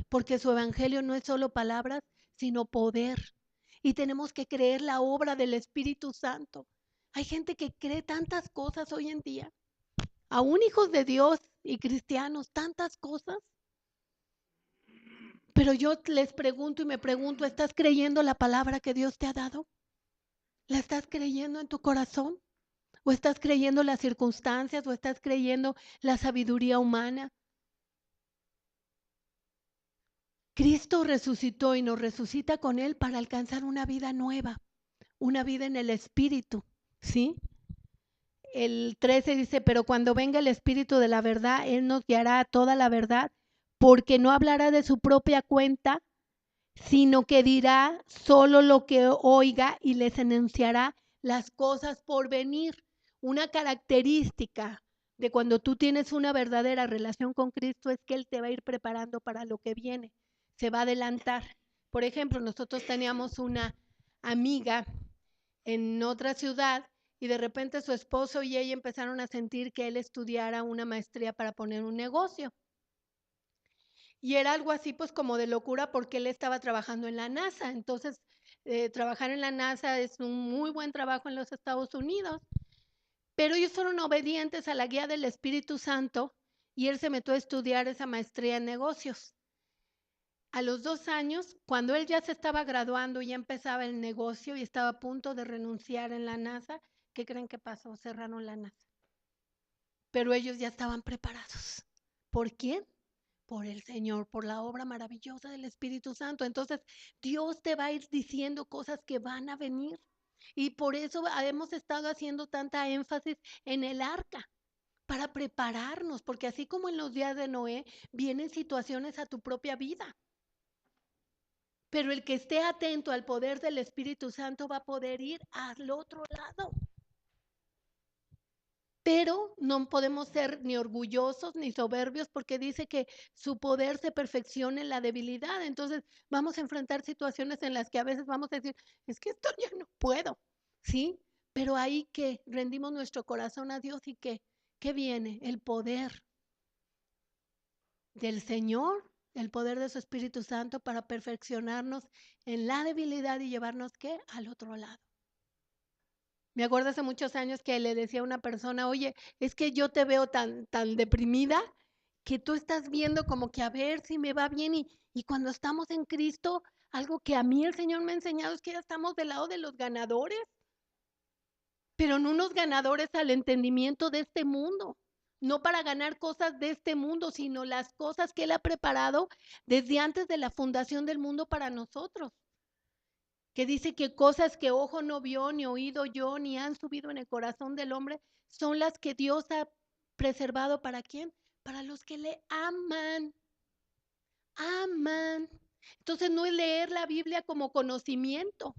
Porque su evangelio no es solo palabras, sino poder. Y tenemos que creer la obra del Espíritu Santo. Hay gente que cree tantas cosas hoy en día, aún hijos de Dios y cristianos, tantas cosas. Pero yo les pregunto y me pregunto, ¿estás creyendo la palabra que Dios te ha dado? ¿La estás creyendo en tu corazón? ¿O estás creyendo las circunstancias? ¿O estás creyendo la sabiduría humana? Cristo resucitó y nos resucita con Él para alcanzar una vida nueva, una vida en el Espíritu, ¿sí? El 13 dice, pero cuando venga el Espíritu de la verdad, Él nos guiará a toda la verdad, porque no hablará de su propia cuenta, sino que dirá solo lo que oiga y les anunciará las cosas por venir. Una característica de cuando tú tienes una verdadera relación con Cristo es que Él te va a ir preparando para lo que viene, se va a adelantar. Por ejemplo, nosotros teníamos una amiga en otra ciudad y de repente su esposo y ella empezaron a sentir que él estudiara una maestría para poner un negocio. Y era algo así pues como de locura porque él estaba trabajando en la NASA. Entonces, trabajar en la NASA es un muy buen trabajo en los Estados Unidos. Pero ellos fueron obedientes a la guía del Espíritu Santo y él se metió a estudiar esa maestría en negocios. A los 2 años, cuando él ya se estaba graduando y ya empezaba el negocio y estaba a punto de renunciar en la NASA, ¿qué creen que pasó? Cerraron la NASA. Pero ellos ya estaban preparados. ¿Por quién? Por el Señor, por la obra maravillosa del Espíritu Santo. Entonces, Dios te va a ir diciendo cosas que van a venir. Y por eso hemos estado haciendo tanta énfasis en el arca, para prepararnos, porque así como en los días de Noé, vienen situaciones a tu propia vida. Pero el que esté atento al poder del Espíritu Santo va a poder ir al otro lado. Pero no podemos ser ni orgullosos ni soberbios porque dice que su poder se perfecciona en la debilidad. Entonces vamos a enfrentar situaciones en las que a veces vamos a decir, es que esto ya no puedo, ¿sí? Pero ahí que rendimos nuestro corazón a Dios y que, ¿qué viene? El poder del Señor, el poder de su Espíritu Santo para perfeccionarnos en la debilidad y llevarnos, ¿qué? Al otro lado. Me acuerdo hace muchos años que le decía a una persona, oye, es que yo te veo tan deprimida que tú estás viendo como que a ver si me va bien y cuando estamos en Cristo, algo que a mí el Señor me ha enseñado es que ya estamos del lado de los ganadores, pero no unos ganadores al entendimiento de este mundo, no para ganar cosas de este mundo, sino las cosas que Él ha preparado desde antes de la fundación del mundo para nosotros. Que dice que cosas que ojo no vio, ni oído yo, ni han subido en el corazón del hombre, son las que Dios ha preservado. ¿Para quién? Para los que le aman. Aman. Entonces no es leer la Biblia como conocimiento.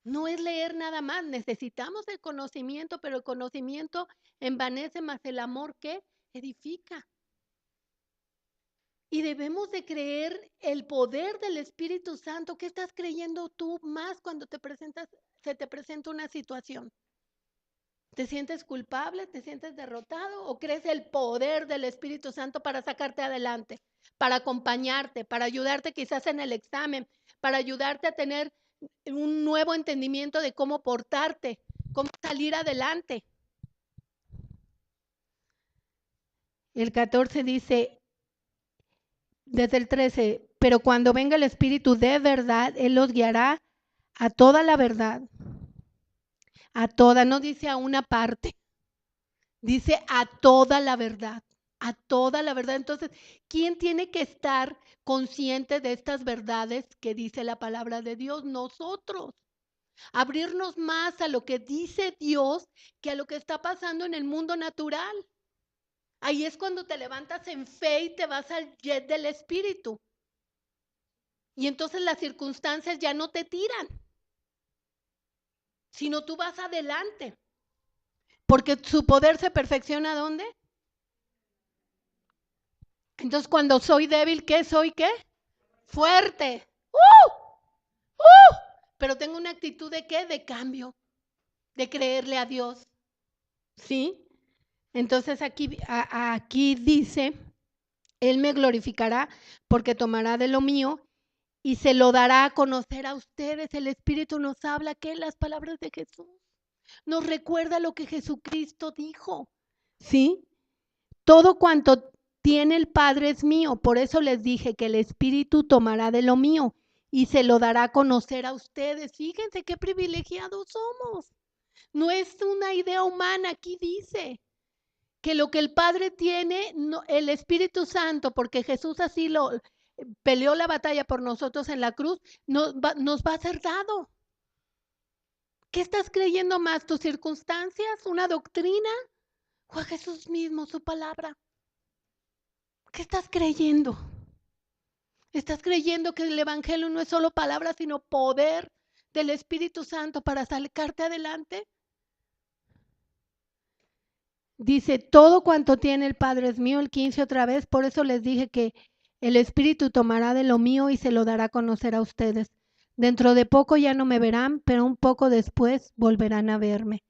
No es leer nada más. Necesitamos el conocimiento, pero el conocimiento envanece, más el amor que edifica. Y debemos de creer el poder del Espíritu Santo. ¿Qué estás creyendo tú más cuando se te presenta una situación? ¿Te sientes culpable? ¿Te sientes derrotado? ¿O crees el poder del Espíritu Santo para sacarte adelante, para acompañarte, para ayudarte quizás en el examen, para ayudarte a tener un nuevo entendimiento de cómo portarte, cómo salir adelante? El 14 dice, desde el 13, pero cuando venga el Espíritu de verdad, Él los guiará a toda la verdad. A toda, no dice a una parte, dice a toda la verdad. A toda la verdad. Entonces, ¿quién tiene que estar consciente de estas verdades que dice la palabra de Dios? Nosotros. Abrirnos más a lo que dice Dios que a lo que está pasando en el mundo natural. Ahí es cuando te levantas en fe y te vas al jet del Espíritu. Y entonces las circunstancias ya no te tiran, sino tú vas adelante. Porque su poder se perfecciona ¿dónde? Entonces cuando soy débil, ¿qué soy? ¿Qué? Fuerte. Pero tengo una actitud de ¿qué? De cambio, de creerle a Dios. ¿Sí? Entonces aquí dice, Él me glorificará porque tomará de lo mío y se lo dará a conocer a ustedes. El Espíritu nos habla que las palabras de Jesús nos recuerda lo que Jesucristo dijo. ¿Sí? Todo cuanto tiene el Padre es mío, por eso les dije que el Espíritu tomará de lo mío y se lo dará a conocer a ustedes. Fíjense qué privilegiados somos. No es una idea humana, aquí dice que lo que el Padre tiene, el Espíritu Santo, porque Jesús así lo peleó la batalla por nosotros en la cruz, nos va a ser dado. ¿Qué estás creyendo más? ¿Tus circunstancias? ¿Una doctrina? ¿O a Jesús mismo, su palabra? ¿Qué estás creyendo? ¿Estás creyendo que el Evangelio no es solo palabra, sino poder del Espíritu Santo para sacarte adelante? Dice, todo cuanto tiene el Padre es mío, el 15 otra vez, por eso les dije que el Espíritu tomará de lo mío y se lo dará a conocer a ustedes. Dentro de poco ya no me verán, pero un poco después volverán a verme.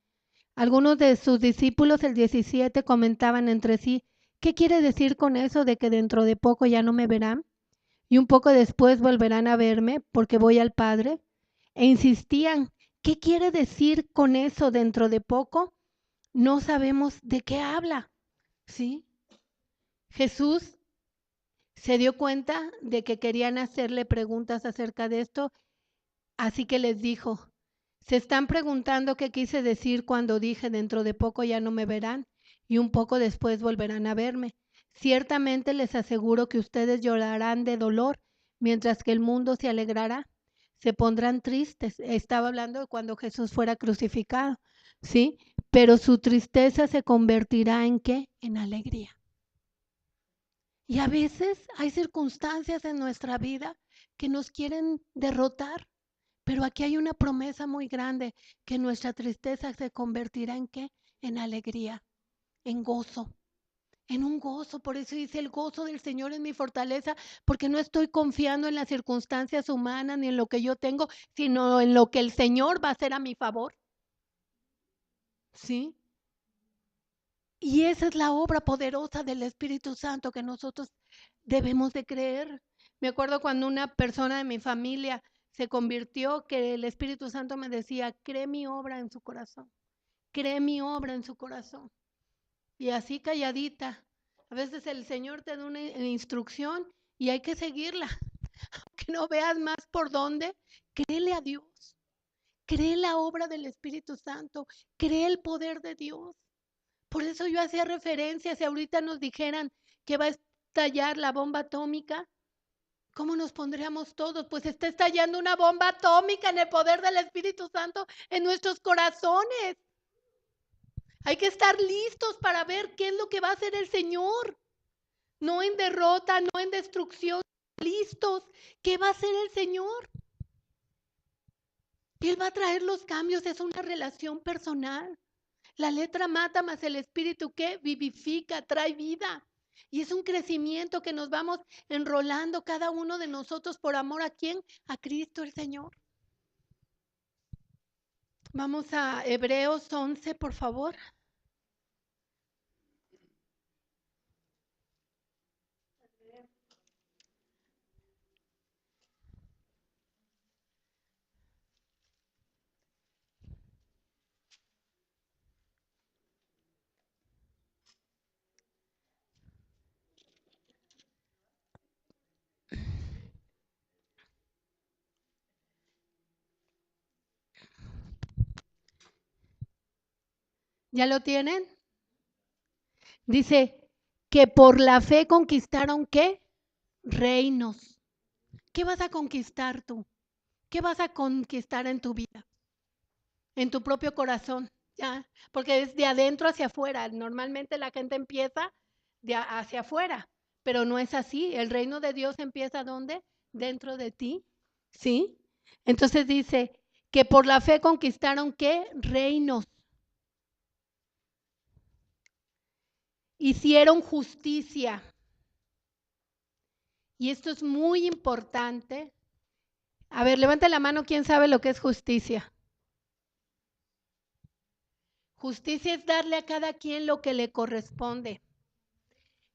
Algunos de sus discípulos, el 17, comentaban entre sí, ¿qué quiere decir con eso de que dentro de poco ya no me verán? Y un poco después volverán a verme porque voy al Padre. E insistían, ¿qué quiere decir con eso dentro de poco? No sabemos de qué habla, ¿sí? Jesús se dio cuenta de que querían hacerle preguntas acerca de esto, así que les dijo, se están preguntando qué quise decir cuando dije dentro de poco ya no me verán y un poco después volverán a verme. Ciertamente les aseguro que ustedes llorarán de dolor, mientras que el mundo se alegrará. Se pondrán tristes. Estaba hablando de cuando Jesús fuera crucificado, ¿sí? Pero su tristeza se convertirá ¿en qué? En alegría. Y a veces hay circunstancias en nuestra vida que nos quieren derrotar, pero aquí hay una promesa muy grande, que nuestra tristeza se convertirá ¿en qué? en alegría, en gozo, en un gozo. Por eso dice, el gozo del Señor es mi fortaleza, porque no estoy confiando en las circunstancias humanas ni en lo que yo tengo, sino en lo que el Señor va a hacer a mi favor. ¿Sí? Y esa es la obra poderosa del Espíritu Santo que nosotros debemos de creer. Me acuerdo cuando una persona de mi familia se convirtió, que el Espíritu Santo me decía, cree mi obra en su corazón, cree mi obra en su corazón. Y así calladita, a veces el Señor te da una instrucción y hay que seguirla. Aunque no veas más por dónde, créele a Dios, cree la obra del Espíritu Santo, cree el poder de Dios. Por eso yo hacía referencia, si ahorita nos dijeran que va a estallar la bomba atómica, ¿cómo nos pondríamos todos? Pues está estallando una bomba atómica en el poder del Espíritu Santo en nuestros corazones. Hay que estar listos para ver qué es lo que va a hacer el Señor. No en derrota, no en destrucción, listos. ¿Qué va a hacer el Señor? Él va a traer los cambios, es una relación personal. La letra mata, más el espíritu que vivifica, trae vida. Y es un crecimiento que nos vamos enrolando cada uno de nosotros por amor a quién, a Cristo el Señor. Vamos a Hebreos 11, por favor. ¿Ya lo tienen? Dice que por la fe conquistaron ¿qué? Reinos. ¿Qué vas a conquistar tú? ¿Qué vas a conquistar en tu vida? En tu propio corazón, ¿ya? Porque es de adentro hacia afuera. Normalmente la gente empieza hacia afuera, pero no es así. El reino de Dios empieza ¿dónde? Dentro de ti, ¿sí? Entonces dice que por la fe conquistaron ¿qué? Reinos. Hicieron justicia. Y esto es muy importante. A ver, levante la mano, ¿quién sabe lo que es justicia? Justicia es darle a cada quien lo que le corresponde.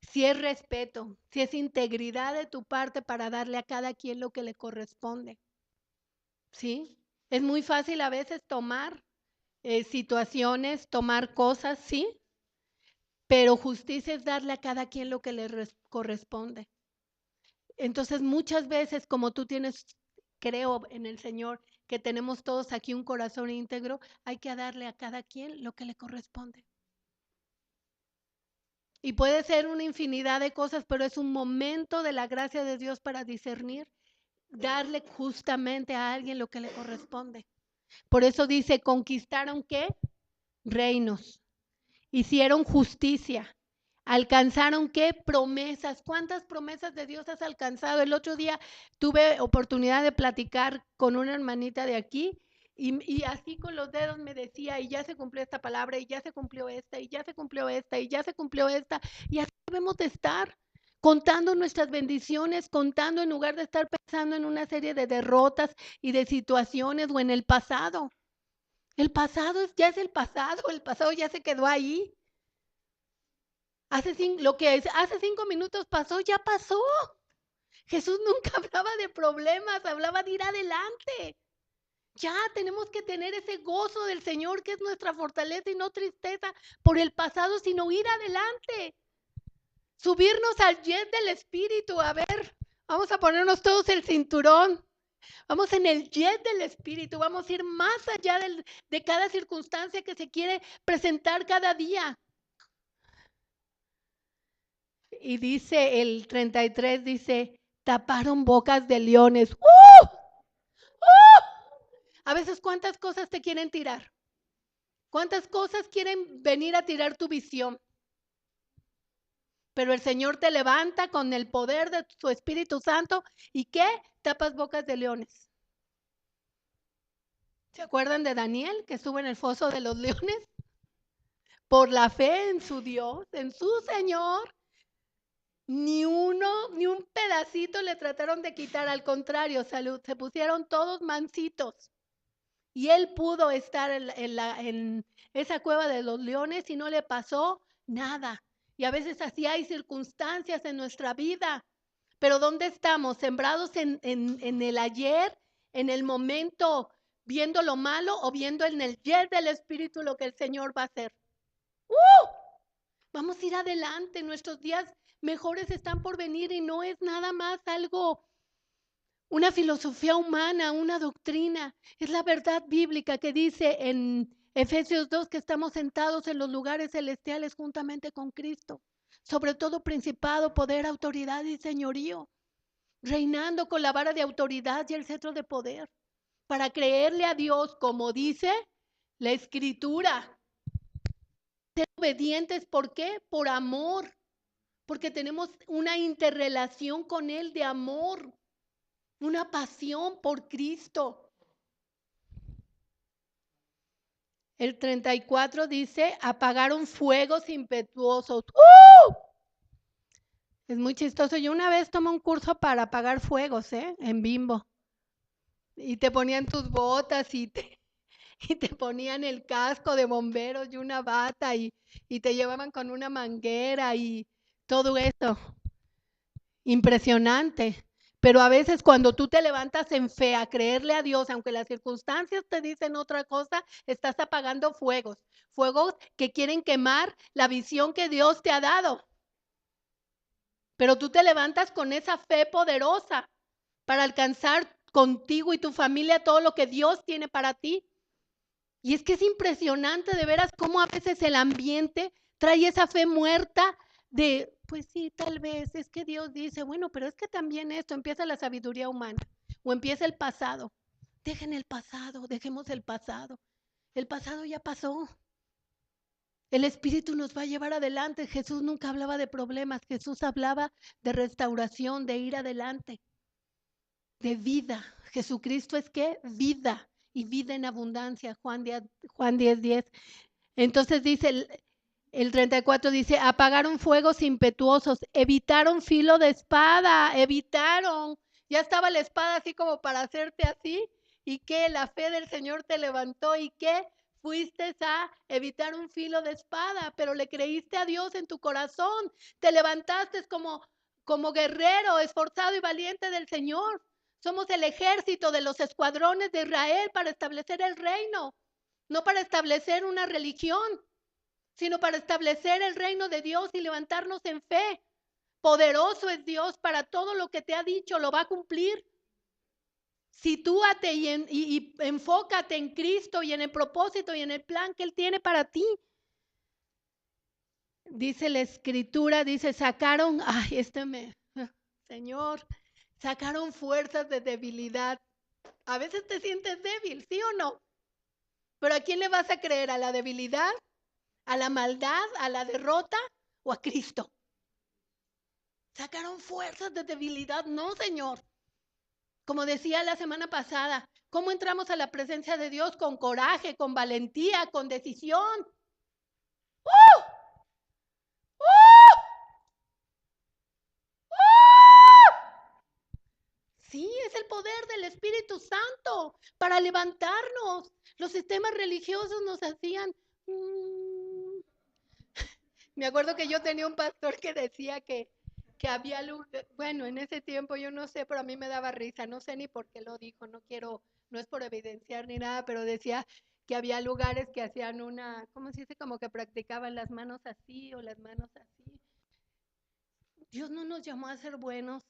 Si es respeto, si es integridad de tu parte para darle a cada quien lo que le corresponde. ¿Sí? Es muy fácil a veces tomar situaciones, tomar cosas, ¿sí? Pero justicia es darle a cada quien lo que le corresponde. Entonces, muchas veces, como tú tienes, creo en el Señor, que tenemos todos aquí un corazón íntegro, hay que darle a cada quien lo que le corresponde. Y puede ser una infinidad de cosas, pero es un momento de la gracia de Dios para discernir, darle justamente a alguien lo que le corresponde. Por eso dice, conquistaron ¿qué? Reinos, hicieron justicia, alcanzaron ¿qué? Promesas. ¿Cuántas promesas de Dios has alcanzado? El otro día tuve oportunidad de platicar con una hermanita de aquí y así con los dedos me decía, y ya se cumplió esta palabra, y ya se cumplió esta, y ya se cumplió esta, y ya se cumplió esta. Y así debemos de estar, contando nuestras bendiciones, contando en lugar de estar pensando en una serie de derrotas y de situaciones o en el pasado. El pasado ya es el pasado ya se quedó ahí. Lo que hace 5 minutos pasó, ya pasó. Jesús nunca hablaba de problemas, hablaba de ir adelante. Ya tenemos que tener ese gozo del Señor que es nuestra fortaleza y no tristeza por el pasado, sino ir adelante. Subirnos al jet del Espíritu. A ver, vamos a ponernos todos el cinturón. Vamos en el jet del Espíritu. Vamos a ir más allá de cada circunstancia que se quiere presentar cada día. Y dice el 33, dice, taparon bocas de leones. ¡Uh! A veces, ¿cuántas cosas te quieren tirar? ¿Cuántas cosas quieren venir a tirar tu visión? Pero el Señor te levanta con el poder de su Espíritu Santo. ¿Y qué? Tapas bocas de leones. ¿Se acuerdan de Daniel que estuvo en el foso de los leones? por la fe en su Dios, en su Señor, ni un pedacito le trataron de quitar, al contrario, se pusieron todos mansitos. Y él pudo estar en esa cueva de los leones y no le pasó nada. Y a veces así hay circunstancias en nuestra vida. Pero ¿dónde estamos? ¿Sembrados en el ayer, en el momento, viendo lo malo o viendo en el yes del Espíritu lo que el Señor va a hacer? Vamos a ir adelante, nuestros días mejores están por venir y no es nada más algo, una filosofía humana, una doctrina. Es la verdad bíblica que dice en Efesios 2 que estamos sentados en los lugares celestiales juntamente con Cristo, sobre todo principado, poder, autoridad y señorío, reinando con la vara de autoridad y el cetro de poder, para creerle a Dios como dice la Escritura. Ser obedientes, ¿por qué? Por amor, porque tenemos una interrelación con Él de amor, una pasión por Cristo. El 34 dice, apagaron fuegos impetuosos. Es muy chistoso. Yo una vez tomé un curso para apagar fuegos, en Bimbo. Y te ponían tus botas y te ponían el casco de bomberos y una bata y te llevaban con una manguera y todo eso. Impresionante. Pero a veces cuando tú te levantas en fe a creerle a Dios, aunque las circunstancias te dicen otra cosa, estás apagando fuegos. Fuegos que quieren quemar la visión que Dios te ha dado. Pero tú te levantas con esa fe poderosa para alcanzar contigo y tu familia todo lo que Dios tiene para ti. Y es que es impresionante de veras cómo a veces el ambiente trae esa fe muerta de, pues sí, tal vez, es que Dios dice, bueno, pero es que también esto, empieza la sabiduría humana o empieza el pasado. Dejen el pasado, dejemos el pasado. El pasado ya pasó. El Espíritu nos va a llevar adelante. Jesús nunca hablaba de problemas, Jesús hablaba de restauración, de ir adelante, de vida. Jesucristo es ¿qué? Vida y vida en abundancia. Juan 10:10. Entonces dice el 34 dice, apagaron fuegos impetuosos, evitaron filo de espada, evitaron. Ya estaba la espada así como para hacerte así, y que la fe del Señor te levantó y que fuiste a evitar un filo de espada, pero le creíste a Dios en tu corazón, te levantaste como guerrero, esforzado y valiente del Señor. Somos el ejército de los escuadrones de Israel para establecer el reino, no para establecer una religión, sino para establecer el reino de Dios y levantarnos en fe. Poderoso es Dios para todo lo que te ha dicho, lo va a cumplir. Sitúate y enfócate en Cristo y en el propósito y en el plan que Él tiene para ti. Dice la Escritura, dice, sacaron, Señor, sacaron fuerzas de debilidad. A veces te sientes débil, ¿sí o no? Pero ¿a quién le vas a creer? ¿A la debilidad? ¿A la maldad? ¿A la derrota? ¿O a Cristo? Sacaron fuerzas de debilidad. No, Señor. Como decía la semana pasada, ¿cómo entramos a la presencia de Dios? Con coraje, con valentía, con decisión. ¡Uh! ¡Uh! ¡Uh! Sí, es el poder del Espíritu Santo para levantarnos. Los sistemas religiosos nos hacían... Me acuerdo que yo tenía un pastor que decía que había luz, bueno, en ese tiempo yo no sé, pero a mí me daba risa, no sé ni por qué lo dijo, no es por evidenciar ni nada, pero decía que había lugares que hacían ¿cómo se dice? Como que practicaban las manos así o las manos así. Dios no nos llamó a ser buenos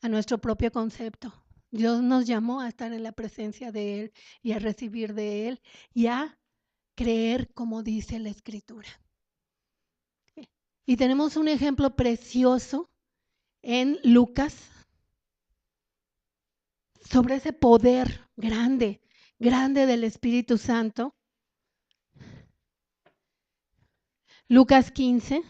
a nuestro propio concepto. Dios nos llamó a estar en la presencia de Él y a recibir de Él y a creer como dice la Escritura. Y tenemos un ejemplo precioso en Lucas sobre ese poder grande, grande del Espíritu Santo. Lucas 15.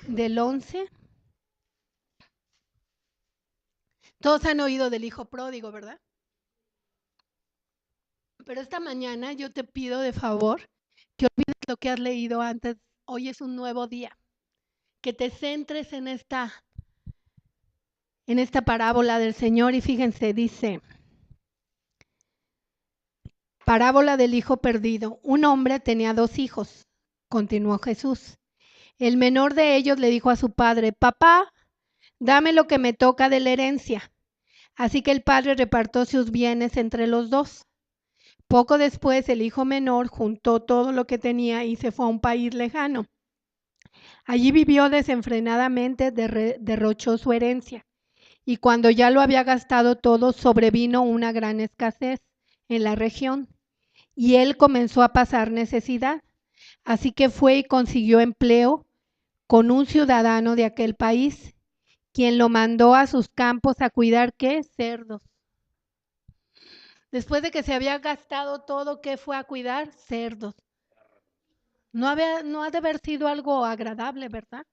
del 11. Todos han oído del hijo pródigo, ¿verdad? Pero esta mañana yo te pido de favor que olvides lo que has leído antes. Hoy es un nuevo día. Que te centres en esta parábola del Señor. Y fíjense, dice, parábola del hijo perdido. Un hombre tenía 2 hijos, continuó Jesús. El menor de ellos le dijo a su padre: papá, dame lo que me toca de la herencia. Así que el padre repartió sus bienes entre los 2. Poco después, el hijo menor juntó todo lo que tenía y se fue a un país lejano. Allí vivió desenfrenadamente, derrochó su herencia. Y cuando ya lo había gastado todo, sobrevino una gran escasez en la región. Y él comenzó a pasar necesidad. Así que fue y consiguió empleo con un ciudadano de aquel país, quien lo mandó a sus campos a cuidar, ¿qué? Cerdos. Después de que se había gastado todo, ¿qué fue a cuidar? Cerdos. No ha de haber sido algo agradable, ¿verdad?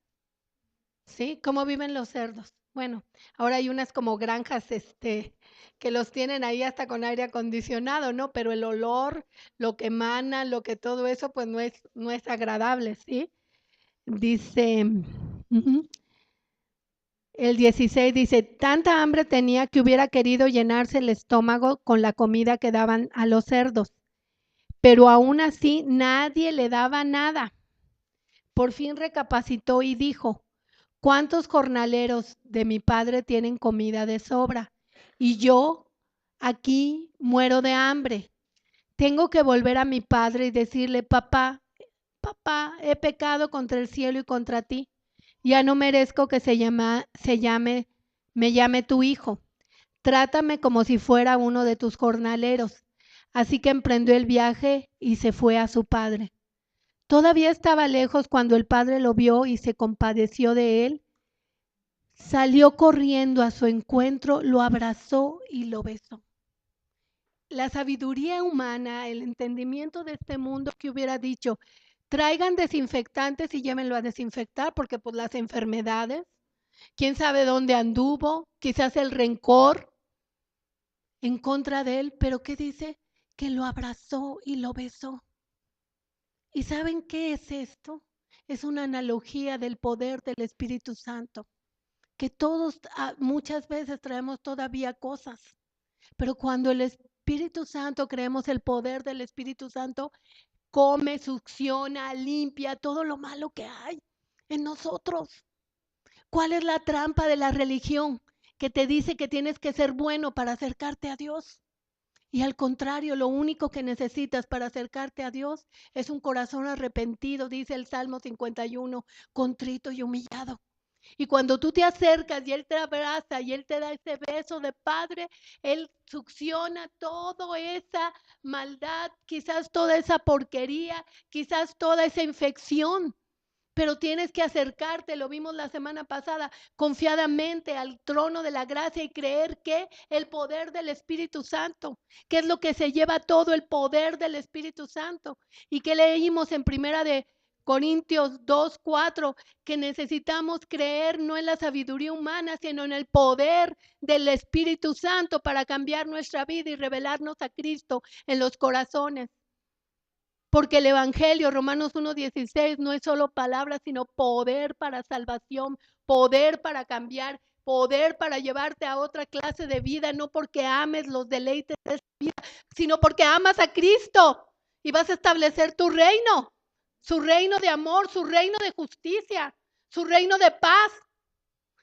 ¿Sí? ¿Cómo viven los cerdos? Bueno, ahora hay unas como granjas, que los tienen ahí hasta con aire acondicionado, ¿no? Pero el olor, lo que emana, lo que todo eso, pues no es agradable, ¿sí? Dice, el 16 dice, tanta hambre tenía que hubiera querido llenarse el estómago con la comida que daban a los cerdos, pero aún así nadie le daba nada. Por fin recapacitó y dijo, ¿cuántos jornaleros de mi padre tienen comida de sobra? Y yo aquí muero de hambre. Tengo que volver a mi padre y decirle, papá, he pecado contra el cielo y contra ti. Ya no merezco que me llame tu hijo. Trátame como si fuera uno de tus jornaleros. Así que emprendió el viaje y se fue a su padre. Todavía estaba lejos cuando el padre lo vio y se compadeció de él. Salió corriendo a su encuentro, lo abrazó y lo besó. La sabiduría humana, el entendimiento de este mundo que hubiera dicho, traigan desinfectantes y llévenlo a desinfectar, porque pues las enfermedades, quién sabe dónde anduvo, quizás el rencor en contra de él, pero ¿qué dice? Que lo abrazó y lo besó. ¿Y saben qué es esto? Es una analogía del poder del Espíritu Santo, que todos muchas veces traemos todavía cosas, pero cuando el Espíritu Santo, creemos el poder del Espíritu Santo, come, succiona, limpia todo lo malo que hay en nosotros. ¿Cuál es la trampa de la religión? Que te dice que tienes que ser bueno para acercarte a Dios. Y al contrario, lo único que necesitas para acercarte a Dios es un corazón arrepentido, dice el Salmo 51, contrito y humillado. Y cuando tú te acercas y Él te abraza y Él te da ese beso de padre, Él succiona toda esa maldad, quizás toda esa porquería, quizás toda esa infección. Pero tienes que acercarte, lo vimos la semana pasada, confiadamente al trono de la gracia y creer que el poder del Espíritu Santo, que es lo que se lleva todo el poder del Espíritu Santo. Y que leímos en primera de Corintios 2:4, que necesitamos creer no en la sabiduría humana, sino en el poder del Espíritu Santo para cambiar nuestra vida y revelarnos a Cristo en los corazones. Porque el Evangelio, Romanos 1:16, no es solo palabras, sino poder para salvación, poder para cambiar, poder para llevarte a otra clase de vida, no porque ames los deleites de esta vida, sino porque amas a Cristo y vas a establecer tu reino, su reino de amor, su reino de justicia, su reino de paz.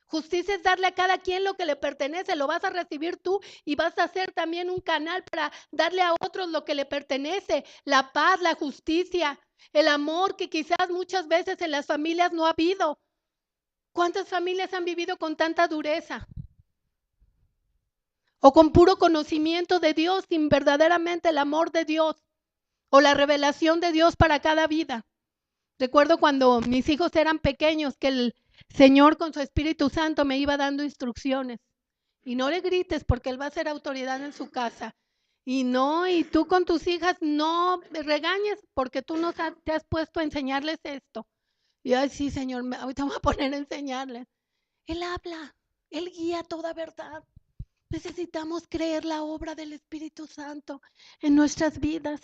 Justicia es darle a cada quien lo que le pertenece, lo vas a recibir tú y vas a ser también un canal para darle a otros lo que le pertenece, la paz, la justicia, el amor que quizás muchas veces en las familias no ha habido. ¿Cuántas familias han vivido con tanta dureza? O con puro conocimiento de Dios, sin verdaderamente el amor de Dios o la revelación de Dios para cada vida. Recuerdo cuando mis hijos eran pequeños que el Señor con su Espíritu Santo me iba dando instrucciones. Y no le grites porque Él va a ser autoridad en su casa. Y tú con tus hijas no regañes porque tú no te has puesto a enseñarles esto. Y ay, sí, Señor, ahorita me voy a poner a enseñarle. Él habla, Él guía toda verdad. Necesitamos creer la obra del Espíritu Santo en nuestras vidas.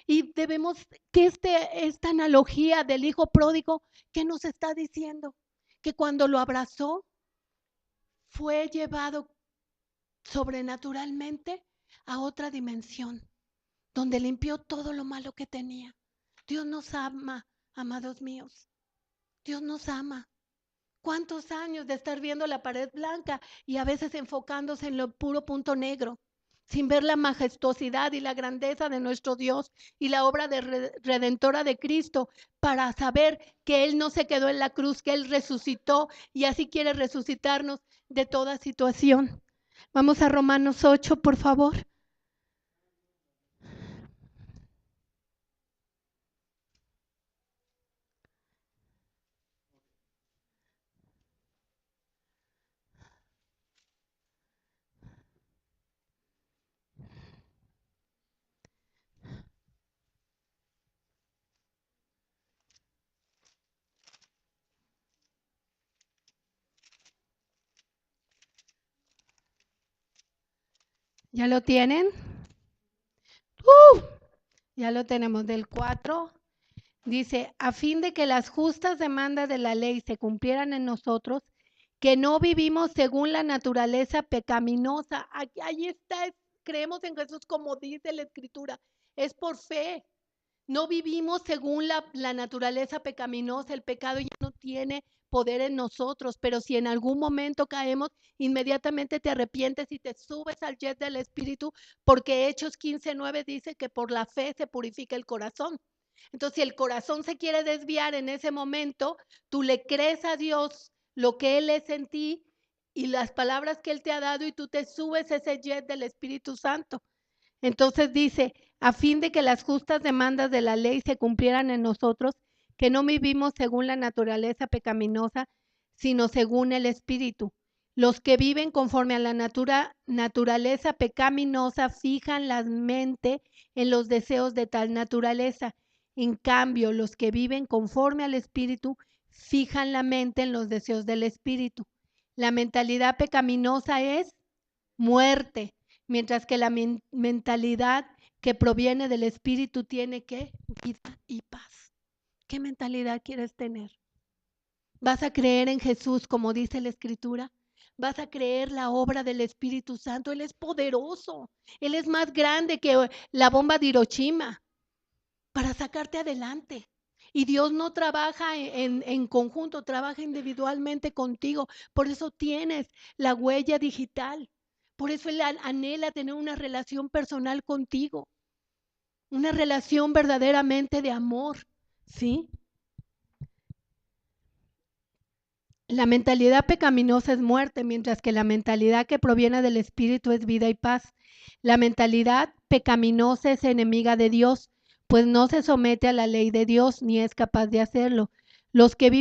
Y debemos que esta analogía del hijo pródigo, ¿qué nos está diciendo? Que cuando lo abrazó, fue llevado sobrenaturalmente a otra dimensión, donde limpió todo lo malo que tenía. Dios nos ama, amados míos. Dios nos ama. ¿Cuántos años de estar viendo la pared blanca y a veces enfocándose en lo puro punto negro, sin ver la majestuosidad y la grandeza de nuestro Dios y la obra redentora de Cristo, para saber que Él no se quedó en la cruz, que Él resucitó y así quiere resucitarnos de toda situación? Vamos a Romanos 8, por favor. ¿Ya lo tienen? Ya lo tenemos, del 4. Dice, a fin de que las justas demandas de la ley se cumplieran en nosotros, que no vivimos según la naturaleza pecaminosa. Ahí está, creemos en Jesús como dice la Escritura, es por fe. No vivimos según la naturaleza pecaminosa, el pecado ya no tiene poder en nosotros, pero si en algún momento caemos, inmediatamente te arrepientes y te subes al jet del Espíritu, porque Hechos 15:9 dice que por la fe se purifica el corazón. Entonces, si el corazón se quiere desviar en ese momento, tú le crees a Dios lo que Él es en ti y las palabras que Él te ha dado y tú te subes ese jet del Espíritu Santo. Entonces dice, a fin de que las justas demandas de la ley se cumplieran en nosotros, que no vivimos según la naturaleza pecaminosa, sino según el Espíritu. Los que viven conforme a la naturaleza pecaminosa fijan la mente en los deseos de tal naturaleza. En cambio, los que viven conforme al Espíritu fijan la mente en los deseos del Espíritu. La mentalidad pecaminosa es muerte, mientras que la mentalidad que proviene del Espíritu tiene que vida y paz. ¿Qué mentalidad quieres tener? ¿Vas a creer en Jesús como dice la Escritura? ¿Vas a creer la obra del Espíritu Santo? Él es poderoso. Él es más grande que la bomba de Hiroshima para sacarte adelante. Y Dios no trabaja en conjunto, trabaja individualmente contigo. Por eso tienes la huella digital. Por eso Él anhela tener una relación personal contigo. Una relación verdaderamente de amor. ¿Sí? La mentalidad pecaminosa es muerte, mientras que la mentalidad que proviene del Espíritu es vida y paz. La mentalidad pecaminosa es enemiga de Dios, pues no se somete a la ley de Dios ni es capaz de hacerlo. Los que viven